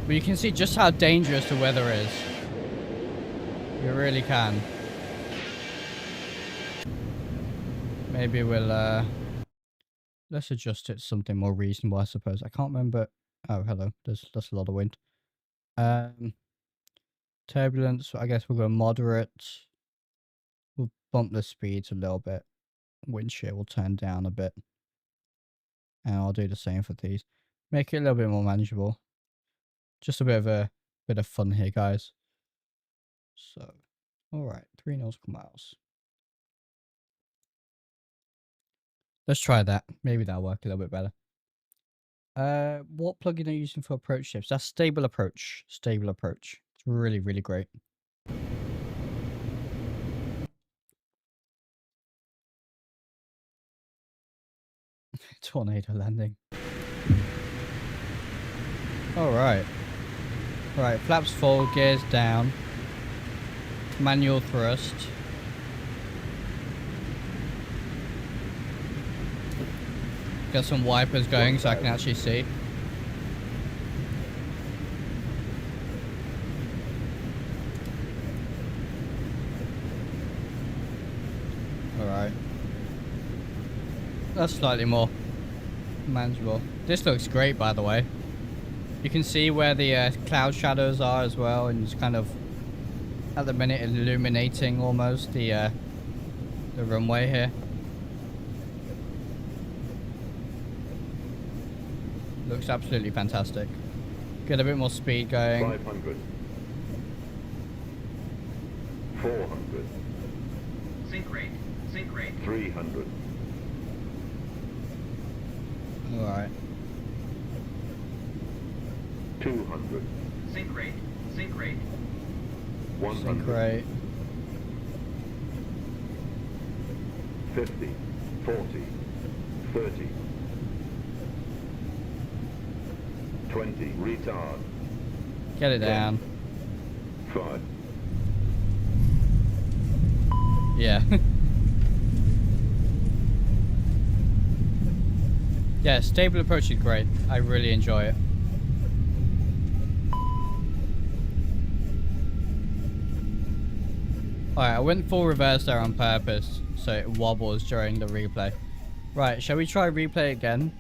But you can see just how dangerous the weather is. You really can. Maybe we'll, let's adjust it to something more reasonable, I suppose. I can't remember. Oh, hello. That's a lot of wind. Turbulence, I guess we'll go moderate. We'll bump the speeds a little bit. Wind shear will turn down a bit. And I'll do the same for these. Make it a little bit more manageable. Just a bit of fun here, guys. So, alright, 3 nautical miles. Let's try that. Maybe that'll work a little bit better. What plugin are you using for approach shifts? That's Stable Approach. Stable Approach. It's really, really great. Tornado landing. Alright. Right, flaps full, gears down. Manual thrust. Got some wipers going so I can actually see. Alright. That's slightly more manageable. This looks great, by the way. You can see where the cloud shadows are as well, and it's kind of, at the minute, illuminating almost the runway here. Looks absolutely fantastic. Get a bit more speed going. 500. 400. Sync rate. Sync rate. 300. Alright. 200. Sync rate. Sync rate. 100. Sync rate. 50. 40. 30. 20. Retard. Get it down. 5. Yeah. Yeah, stable approach is great. I really enjoy it. Alright, I went full reverse there on purpose, so it wobbles during the replay. Right, shall we try replay again?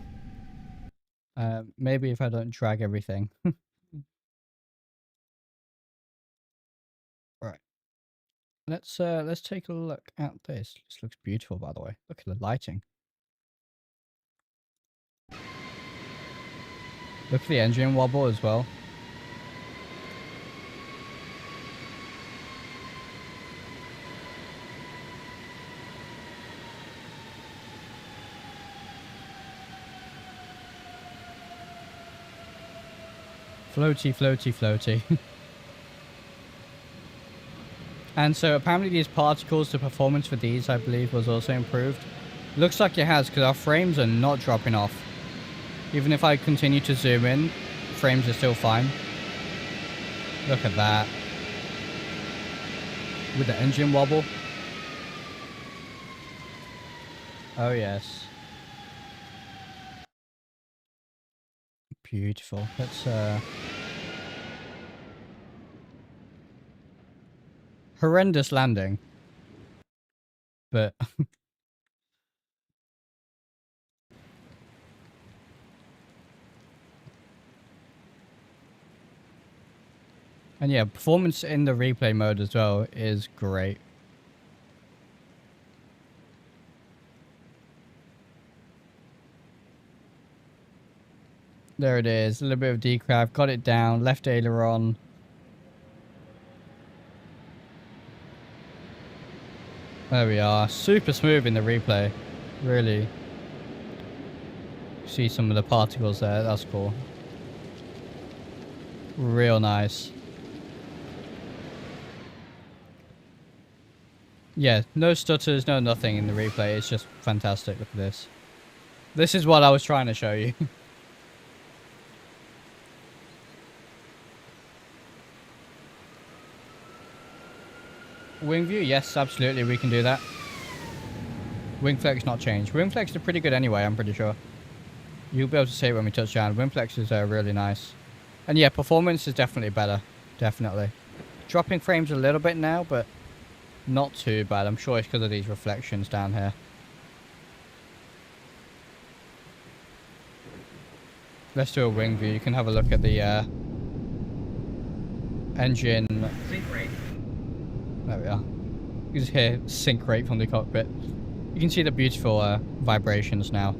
Maybe if I don't drag everything. Right. Let's take a look at this. This looks beautiful, by the way. Look at the lighting. Look at the engine wobble as well. Floaty, floaty, floaty. And so apparently these particles, the performance for these, I believe, was also improved. Looks like it has, because our frames are not dropping off. Even if I continue to zoom in, frames are still fine. Look at that. With the engine wobble. Oh yes. Beautiful. Let's horrendous landing. But and yeah, performance in the replay mode as well is great. There it is. A little bit of decraft. Got it down. Left aileron. There we are. Super smooth in the replay. Really. See some of the particles there. That's cool. Real nice. Yeah, no stutters, no nothing in the replay. It's just fantastic. Look at this. This is what I was trying to show you. Wing view, yes, absolutely, we can do that. Wing flex not changed. Wing flex are pretty good anyway, I'm pretty sure. You'll be able to see it when we touch down. Wing flex is really nice. And yeah, performance is definitely better. Definitely. Dropping frames a little bit now, but not too bad. I'm sure it's because of these reflections down here. Let's do a wing view. You can have a look at the engine. Sync rate. There we are. You just hear sync rate from the cockpit. You can see the beautiful vibrations now.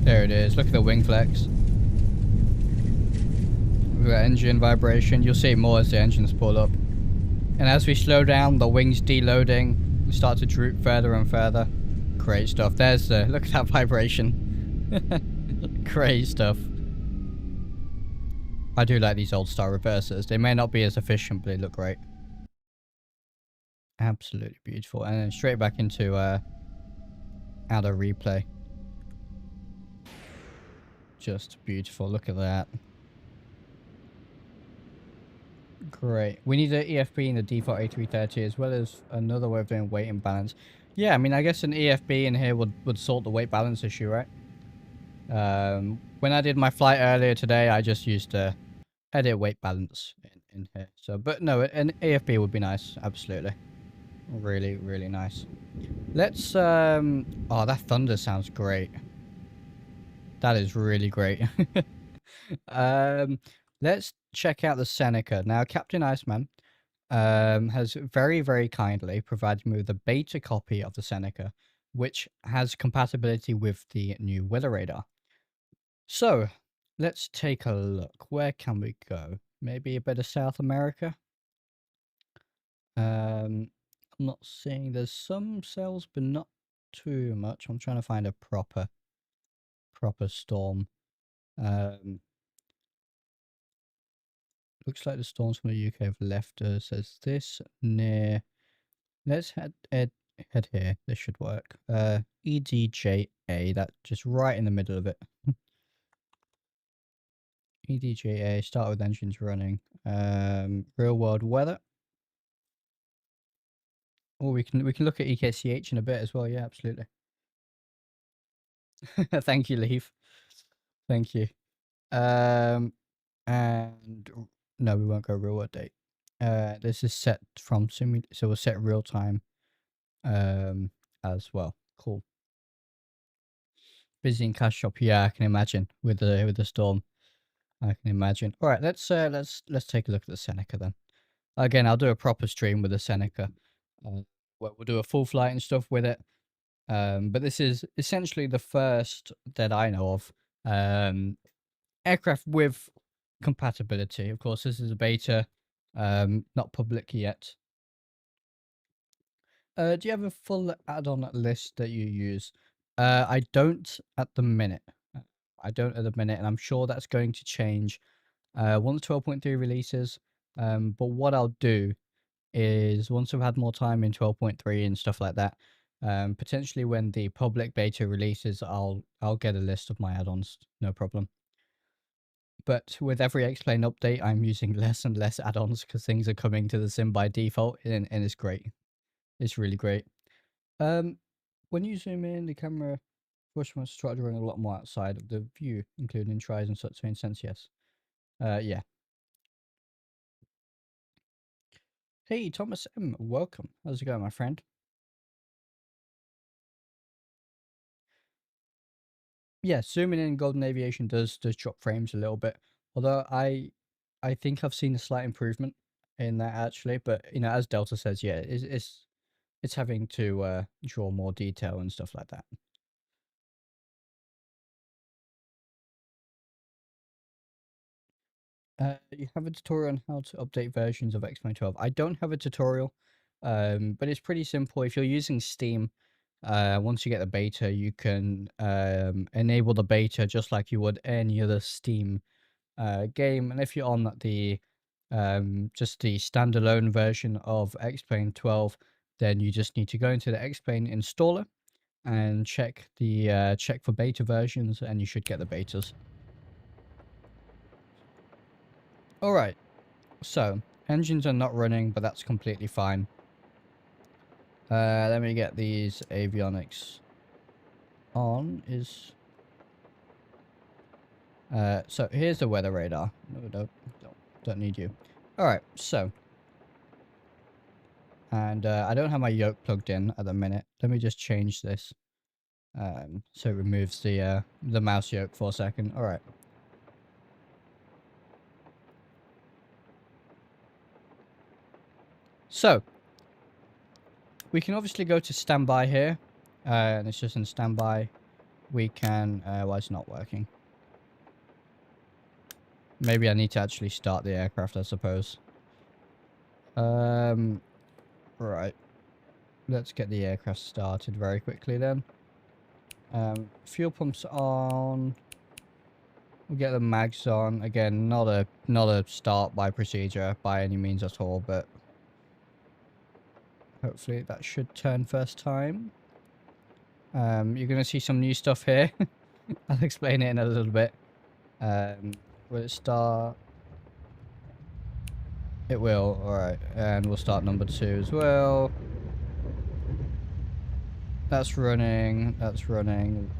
There it is. Look at the wing flex. We've got engine vibration. You'll see more as the engines pull up. And as we slow down, the wings deloading. We start to droop further and further. Great stuff. There's the... Look at that vibration. Great stuff. I do like these old style reversers. They may not be as efficient, but they look great. Absolutely beautiful. And then straight back into outer replay. Just beautiful. Look at that. Great. We need an EFB in the default A330 as well as another way of doing weight and balance. Yeah, I mean, I guess an EFB in here would sort the weight balance issue, right? When I did my flight earlier today, I just used edit weight balance in here. So, but no, an EFB would be nice. Absolutely. Really, really nice. Let's, oh, that thunder sounds great. That is really great. Let's check out the Senica. Now, Captain Iceman has very, very kindly provided me with a beta copy of the Seneca, which has compatibility with the new weather radar. So, let's take a look. Where can we go? Maybe a bit of South America? I'm not seeing... There's some cells, but not too much. I'm trying to find a proper storm. Looks like the storms from the UK have left us. Says this near... Let's head here. This should work. EDJA, that just right in the middle of it. EDJA, start with engines running. Real world weather. Or we can look at EKCH in a bit as well. Yeah, absolutely. Thank you, Leaf. Thank you. And no, we won't go real world date. This is set from so we'll set real time as well. Cool. Busy in cash shop. Yeah, I can imagine with the storm. I can imagine. All right, let's take a look at the Seneca then. Again, I'll do a proper stream with the Seneca. We'll do a full flight and stuff with it. But this is essentially the first that I know of aircraft with compatibility. Of course, this is a beta, not public yet. Do you have a full add-on list that you use? I don't at the minute. I don't at the minute, and I'm sure that's going to change once 12.3 releases. But what I'll do is once I've had more time in 12.3 and stuff like that, potentially when the public beta releases, I'll get a list of my add-ons, no problem. But with every X-Plane update, I'm using less and less add-ons because things are coming to the sim by default, and it's great. It's really great. When you zoom in, the camera first wants to start drawing a lot more outside of the view, including tries and such. In sense, yes. Yeah. Hey, Thomas M, welcome. How's it going, my friend? Yeah, zooming in Golden Aviation does drop frames a little bit. Although I think I've seen a slight improvement in that actually, but you know, as Delta says, yeah, it's having to draw more detail and stuff like that. You have a tutorial on how to update versions of XP12. I don't have a tutorial, but it's pretty simple. If you're using Steam, once you get the beta, you can enable the beta just like you would any other Steam game. And if you're on the just the standalone version of XP12, then you just need to go into the XP installer and check the check for beta versions, and you should get the betas. All right. So, engines are not running, but that's completely fine. Let me get these avionics on. So here's the weather radar. No, don't need you. All right, so. And I don't have my yoke plugged in at the minute. Let me just change this. So it removes the mouse yoke for a second. All right. So, we can obviously go to standby here, and it's just in standby. We can, why it's not working? Maybe I need to actually start the aircraft, I suppose. Right. Let's get the aircraft started very quickly then. Fuel pumps on. We'll get the mags on. Again, not a start by procedure by any means at all, but hopefully that should turn first time. You're going to see some new stuff here. I'll explain it in a little bit. Will it start? It will, alright. And we'll start number 2 as well. That's running. That's running.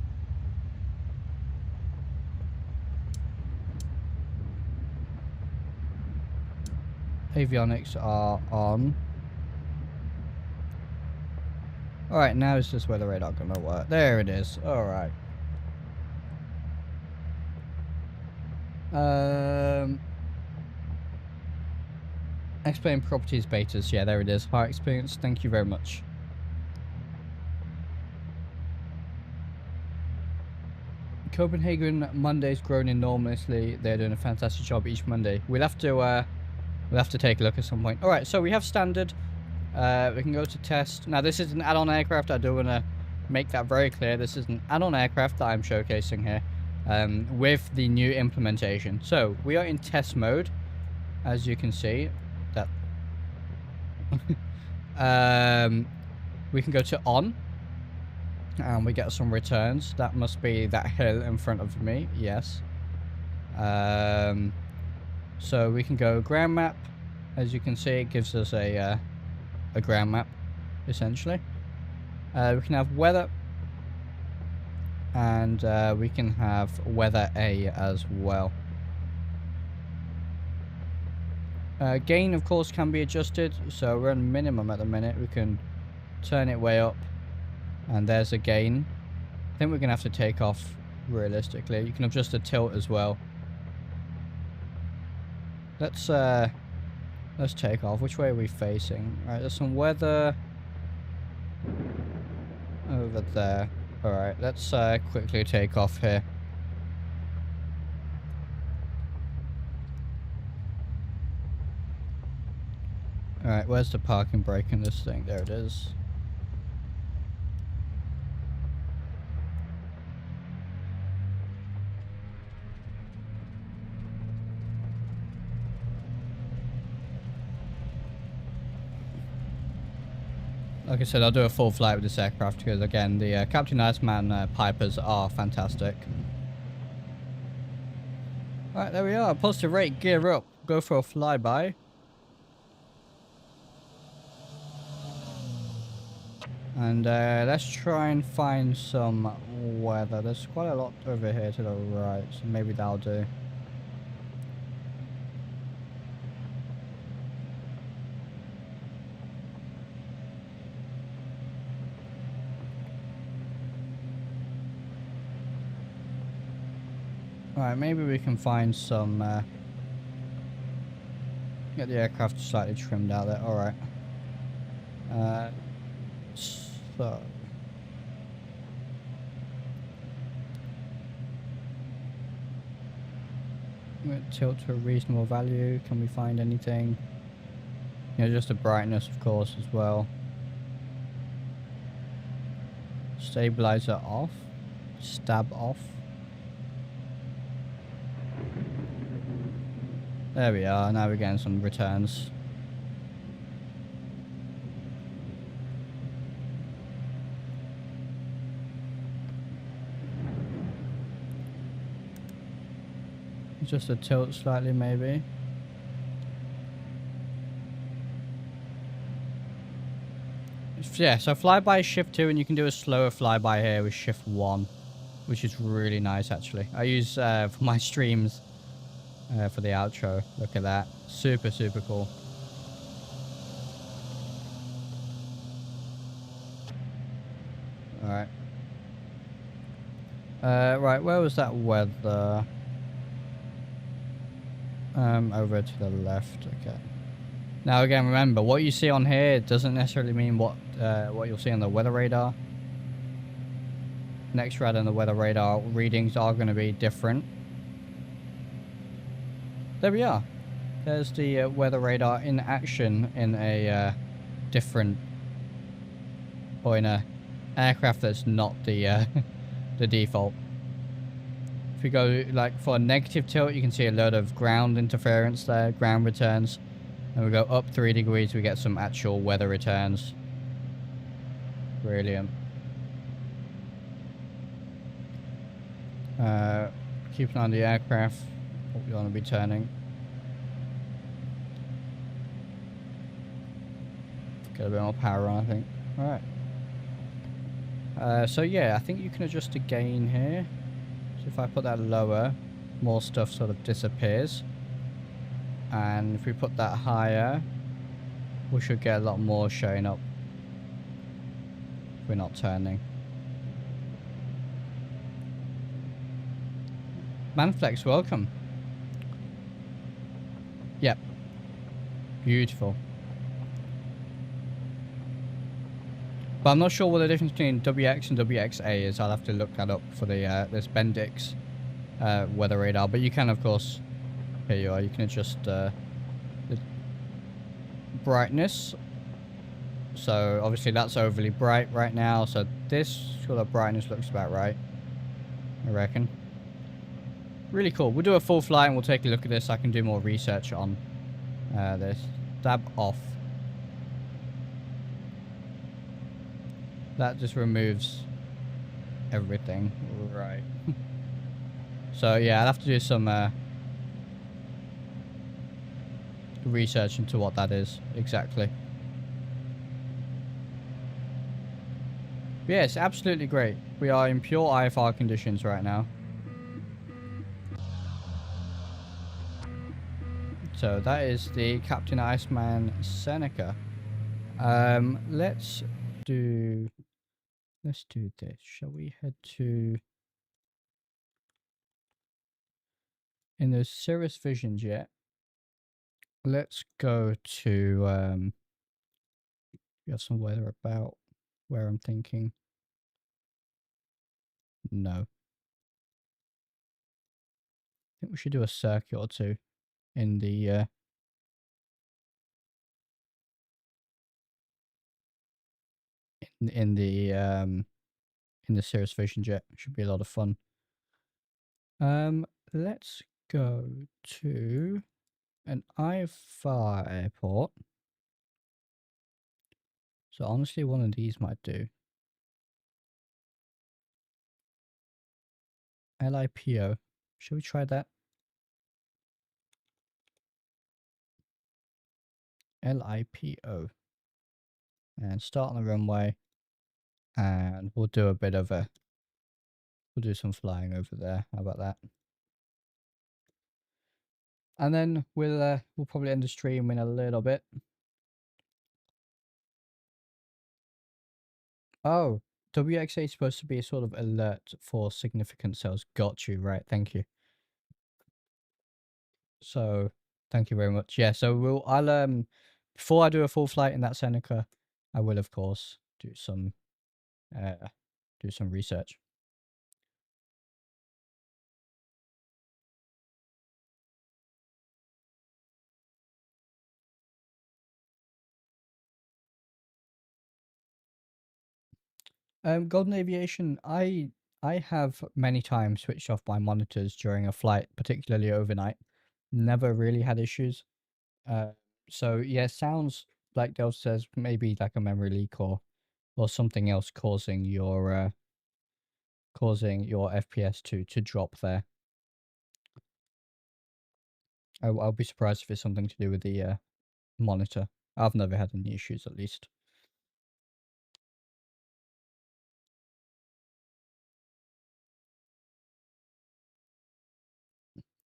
Avionics are on. Alright, now it's just where the radar gonna work. There it is. Alright. Explain properties betas. Yeah, there it is. High experience. Thank you very much. Copenhagen Monday's grown enormously. They're doing a fantastic job each Monday. We'll have to take a look at some point. All right, so we have standard. We can go to test. Now this is an add-on aircraft. I do want to make that very clear. This is an add-on aircraft that I'm showcasing here, with the new implementation. So we are in test mode, as you can see. That we can go to on. And we get some returns. That must be that hill in front of me. Yes. So we can go ground map. As you can see, it gives us a ground map, essentially. We can have weather. And we can have weather A as well. Gain, of course, can be adjusted. So we're on minimum at the minute. We can turn it way up. And there's a gain. I think we're going to have to take off realistically. You can adjust the tilt as well. Let's take off. Which way are we facing? Alright, there's some weather over there. Alright, let's quickly take off here. Alright, where's the parking brake in this thing? There it is. Like I said, I'll do a full flight with this aircraft because, again, the Captain Iceman Pipers are fantastic. Alright, there we are. Positive rate, gear up. Go for a flyby. And let's try and find some weather. There's quite a lot over here to the right, so maybe that'll do. Alright, maybe we can find some... get the aircraft slightly trimmed out there. Alright. So... I'm going to tilt to a reasonable value. Can we find anything? You know, just the brightness, of course, as well. Stabilizer off. Stab off. There we are. Now we're getting some returns. Just a tilt slightly, maybe. Yeah, so flyby is shift 2, and you can do a slower flyby here with shift 1, which is really nice, actually. I use for my streams for the outro. Look at that. Super, super cool. Alright. Right, where was that weather? Over to the left. Okay. Now again, remember, what you see on here doesn't necessarily mean what you'll see on the weather radar. Next rad and the weather radar readings are going to be different. There we are. There's the weather radar in action in a different, or in a aircraft that's not the the default. If we go like for a negative tilt, you can see a load of ground interference there, ground returns. And we go up 3 degrees, we get some actual weather returns. Brilliant. Keep an eye on the aircraft. What we want to be turning. Get a bit more power on, I think. Alright. So yeah, I think you can adjust the gain here. So if I put that lower, more stuff sort of disappears. And if we put that higher, we should get a lot more showing up. If we're not turning. Manflex, welcome. Yep. Beautiful. But I'm not sure what the difference between WX and WXA is. I'll have to look that up for the this Bendix weather radar. But you can, of course, here you are. You can adjust the brightness. So obviously that's overly bright right now. So this sort of brightness looks about right, I reckon. Really cool. We'll do a full flight and we'll take a look at this. I can do more research on this. Stab off. That just removes everything. Right. So yeah, I'll have to do some research into what that is exactly. But yeah, it's absolutely great. We are in pure IFR conditions right now. So that is the Captain Iceman Seneca. Let's do this. Shall we head to... In those Cirrus Visions yet? Let's go to... we have some weather about where I'm thinking. No. I think we should do a circuit or two in the in the Cirrus Vision jet. Should be a lot of fun. Let's go to an IFR airport. So honestly, one of these might do. LIPO. Should we try that? LIPO. And start on the runway. And we'll do a bit of a... We'll do some flying over there. How about that? And then we'll probably end the stream in a little bit. Oh, WXA is supposed to be a sort of alert for significant sales. Got you, right, thank you. So, thank you very much. Yeah, so I'll before I do a full flight in that Seneca, I will of course do some research. Golden Aviation, I have many times switched off my monitors during a flight, particularly overnight. Never really had issues. So yeah, sounds like Del says maybe like a memory leak or something else causing your FPS to drop there. I'll be surprised if it's something to do with the monitor. I've never had any issues, at least.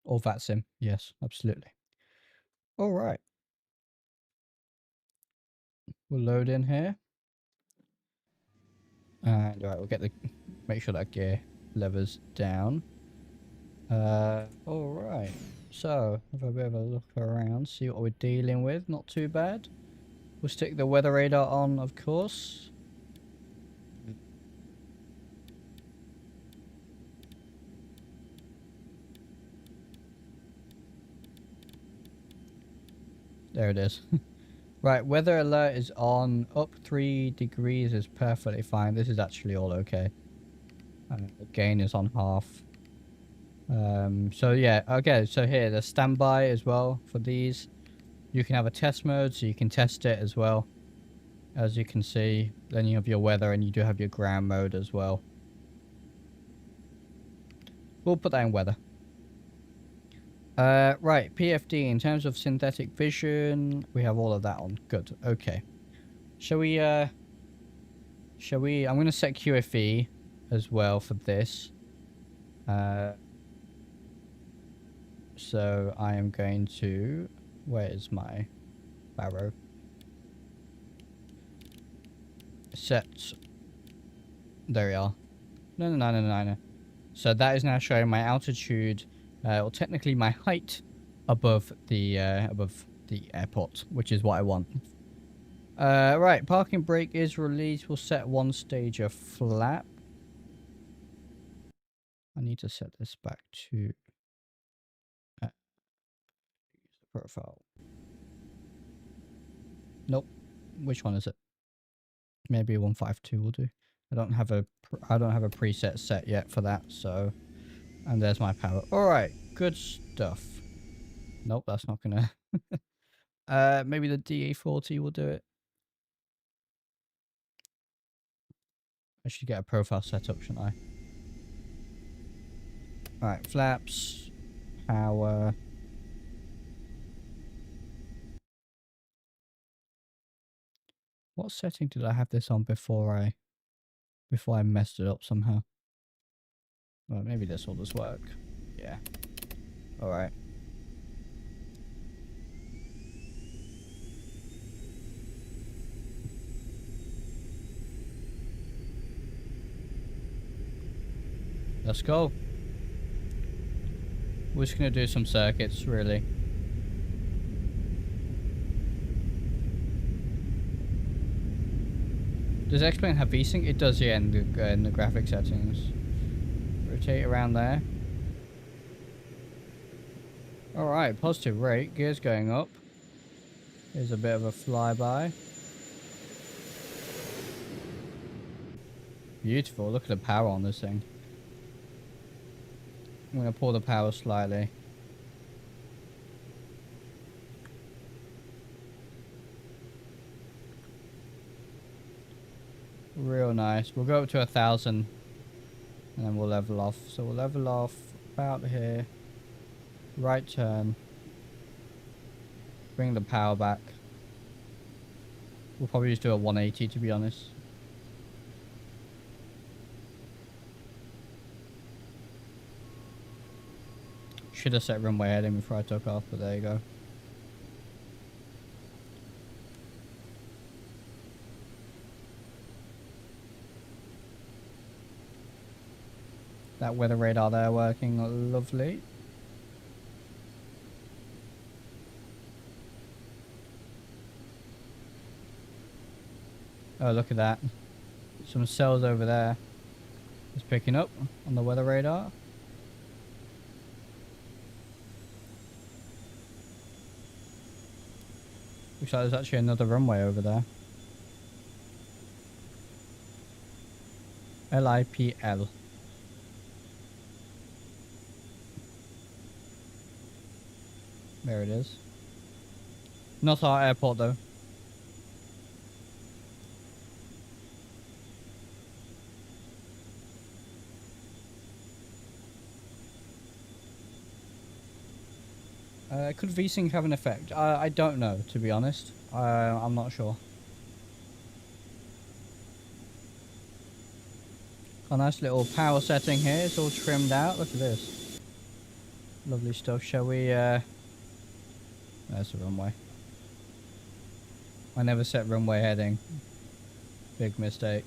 Or VATSIM, yes, absolutely. All right. We'll load in here. And all right, we'll make sure that gear lever's down. All right. So, have a bit of a look around, see what we're dealing with. Not too bad. We'll stick the weather radar on, of course. There it is. Right, weather alert is on. Up 3 degrees is perfectly fine. This is actually all okay. The gain is on half. So yeah, okay, so here, there's standby as well for these. You can have a test mode, so you can test it as well. As you can see, then you have your weather and you do have your ground mode as well. We'll put that in weather. Right, PFD, in terms of synthetic vision, we have all of that on. Good, okay. Shall we, I'm going to set QFE as well for this. So I am going to, where is my barrow? Set, there we are. No. So that is now showing my altitude, or technically my height above the airport, which is what I want. Right, parking brake is released. We'll set one stage of flap. I need to set this back to profile. Nope. Which one is it? Maybe 152 will do. I don't have a preset set yet for that, so. And there's my power. All right, good stuff. Nope, that's not gonna. Maybe the DA40 will do it. I should get a profile set up, shouldn't I? All right, flaps, power. What setting did I have this on before I messed it up somehow? Well, maybe this will just work. Yeah. All right. Let's go. We're just gonna do some circuits, really. Does X-Plane have VSync? It does, yeah, in the graphic settings. Rotate around there. Alright, positive rate. Gears going up. Here's a bit of a flyby. Beautiful. Look at the power on this thing. I'm going to pull the power slightly. Real nice. We'll go up to 1,000 and then we'll level off. So we'll level off about here. Right turn. Bring the power back. We'll probably just do a 180 to be honest. Should have set runway heading before I took off, but there you go. That weather radar there working lovely. Oh, look at that. Some cells over there. It's picking up on the weather radar. Looks like there's actually another runway over there. LIPL. There it is. Not our airport though. Could VSync have an effect? I don't know, to be honest. I'm not sure. A nice little power setting here. It's all trimmed out. Look at this. Lovely stuff. Shall we... There's the runway. I never set runway heading. Big mistake.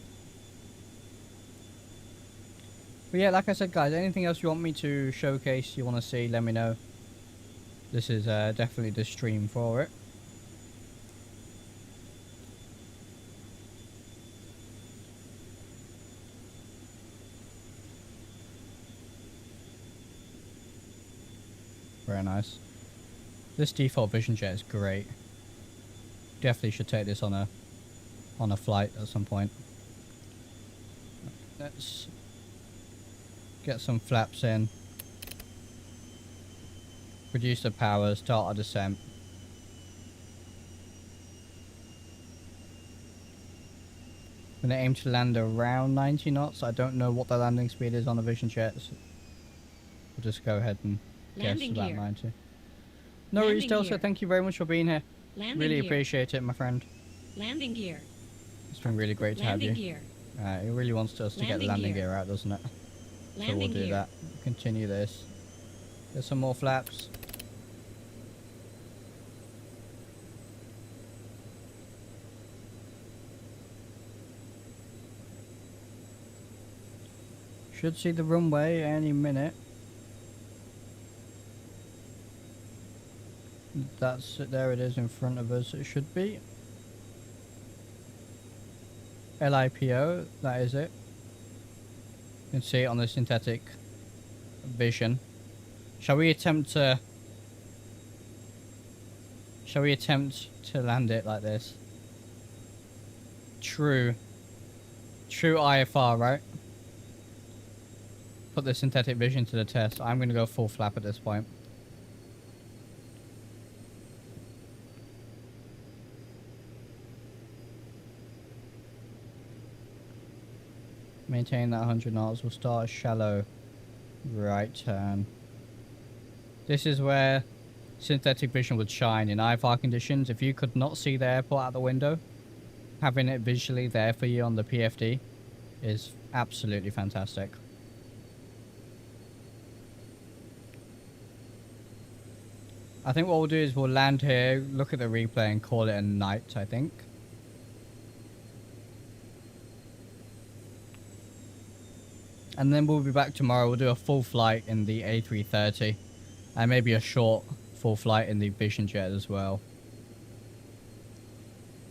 But yeah, like I said, guys, anything else you want me to showcase, you want to see, let me know. This is definitely the stream for it. Very nice. This default vision jet is great. Definitely should take this on a flight at some point. Let's get some flaps in. Reduce the power, start our descent. I'm going to aim to land around 90 knots. I don't know what the landing speed is on the vision jets. We'll just go ahead and guess about 90. No worries, Delta. Thank you very much for being here. Really appreciate it, my friend. Landing gear. It's been really great to have you. Gear. It really wants us to get the landing gear out, doesn't it? So we'll do that. Continue this. There's some more flaps. Should see the runway any minute. That's it, there it is in front of us. It should be. LIPO, that is it. You can see it on the synthetic vision. Shall we attempt to land it like this? True IFR, right? Put the synthetic vision to the test. I'm going to go full flap at this point. Maintain that 100 knots. We'll start a shallow right turn. This is where synthetic vision would shine in IFR conditions. If you could not see the airport out the window, having it visually there for you on the PFD is absolutely fantastic. I think what we'll do is we'll land here, look at the replay and call it a night, I think. And then we'll be back tomorrow. We'll do a full flight in the A330. And maybe a short full flight in the Vision Jet as well.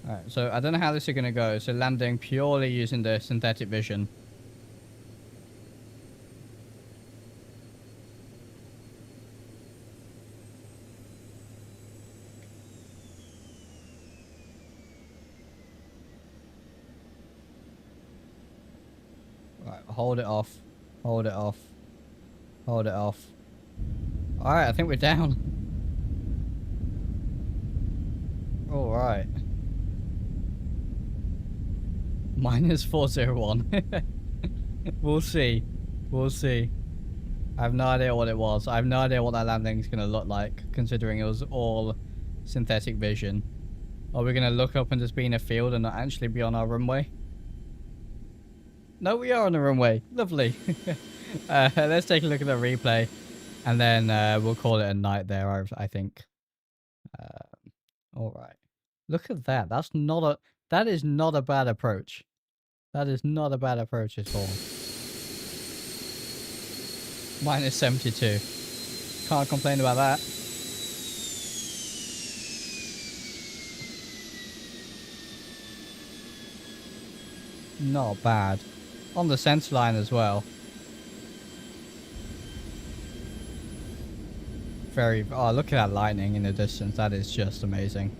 Alright, so I don't know how this is going to go. So landing purely using the synthetic vision. hold it off. Hold it off. Hold it off. Alright, I think we're down. Alright. Minus 401. We'll see. We'll see. I have no idea what it was. I have no idea what that landing's going to look like, considering it was all synthetic vision. Are we going to look up and just be in a field and not actually be on our runway? No, we are on the runway. Lovely. Let's take a look at the replay, and then we'll call it a night there, I think. All right. Look at that. That is not a bad approach. That is not a bad approach at all. Minus 72. Can't complain about that. Not bad. On the center line as well. Oh, look at that lightning in the distance. That is just amazing.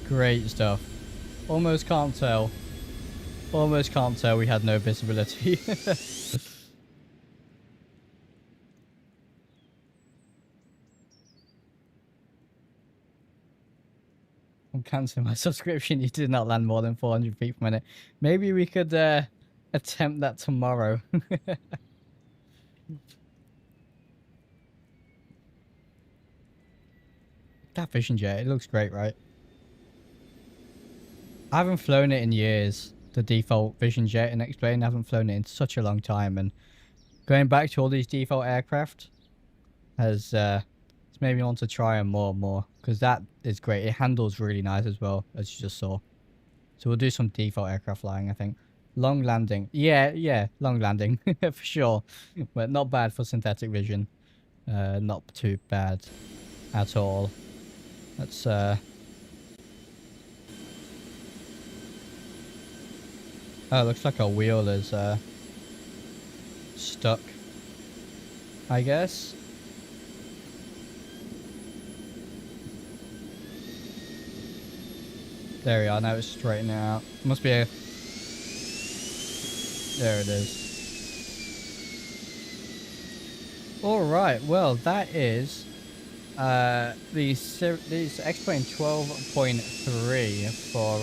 Great stuff. Almost can't tell. Almost can't tell we had no visibility. I'm cancelling my subscription. You did not land more than 400 feet per minute. Maybe we could attempt that tomorrow. That Vision Jet, it looks great, right? I haven't flown it in years. The default Vision Jet and X-Plane. I haven't flown it in such a long time, and going back to all these default aircraft has it's made me want to try them more and more, because that is great. It handles really nice as well, as you just saw. So we'll do some default aircraft flying, I think. Long landing. Yeah, long landing for sure, but not bad for synthetic vision. Not too bad at all. Let's oh, it looks like our wheel is stuck, I guess. There we are, now it's straightening out. Must be a... There it is. Alright, well that is these X-Plane 12.3 for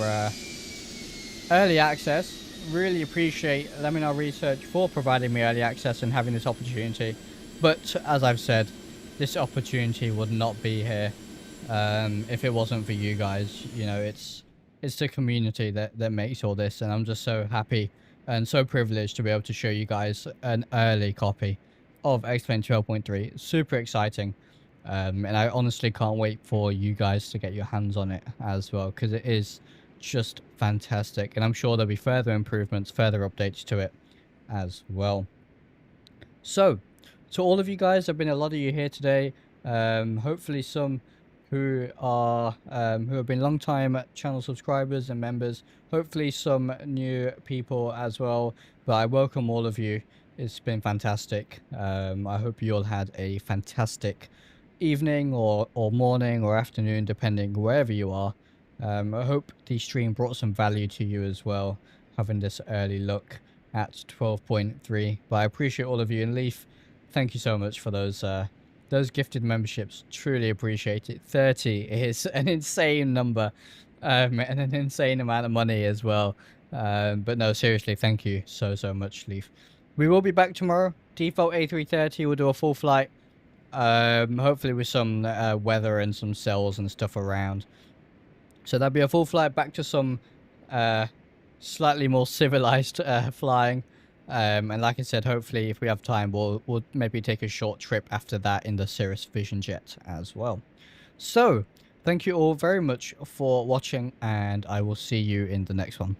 early access. Really appreciate Laminar Research for providing me early access and having this opportunity. But as I've said, this opportunity would not be here if it wasn't for you guys. You know, it's the community that makes all this, and I'm just so happy and so privileged to be able to show you guys an early copy of X-Plane 12.3. Super exciting. And I honestly can't wait for you guys to get your hands on it as well, because it is just fantastic, and I'm sure there'll be further improvements, further updates to it as well. So to all of you guys, there have been a lot of you here today, hopefully some who have been long time channel subscribers and members, hopefully some new people as well, but I welcome all of you. It's been fantastic. I hope you all had a fantastic evening or morning or afternoon, depending wherever you are. I hope the stream brought some value to you as well, having this early look at 12.3. But I appreciate all of you, and Leaf, thank you so much for those gifted memberships. Truly appreciate it. 30 is an insane number, and an insane amount of money as well. But no, seriously, thank you so much, Leaf. We will be back tomorrow. Default A330 will do a full flight, hopefully with some weather and some cells and stuff around. So that'll be a full flight back to some slightly more civilized flying. And like I said, hopefully if we have time, we'll maybe take a short trip after that in the Cirrus Vision Jet as well. So thank you all very much for watching, and I will see you in the next one.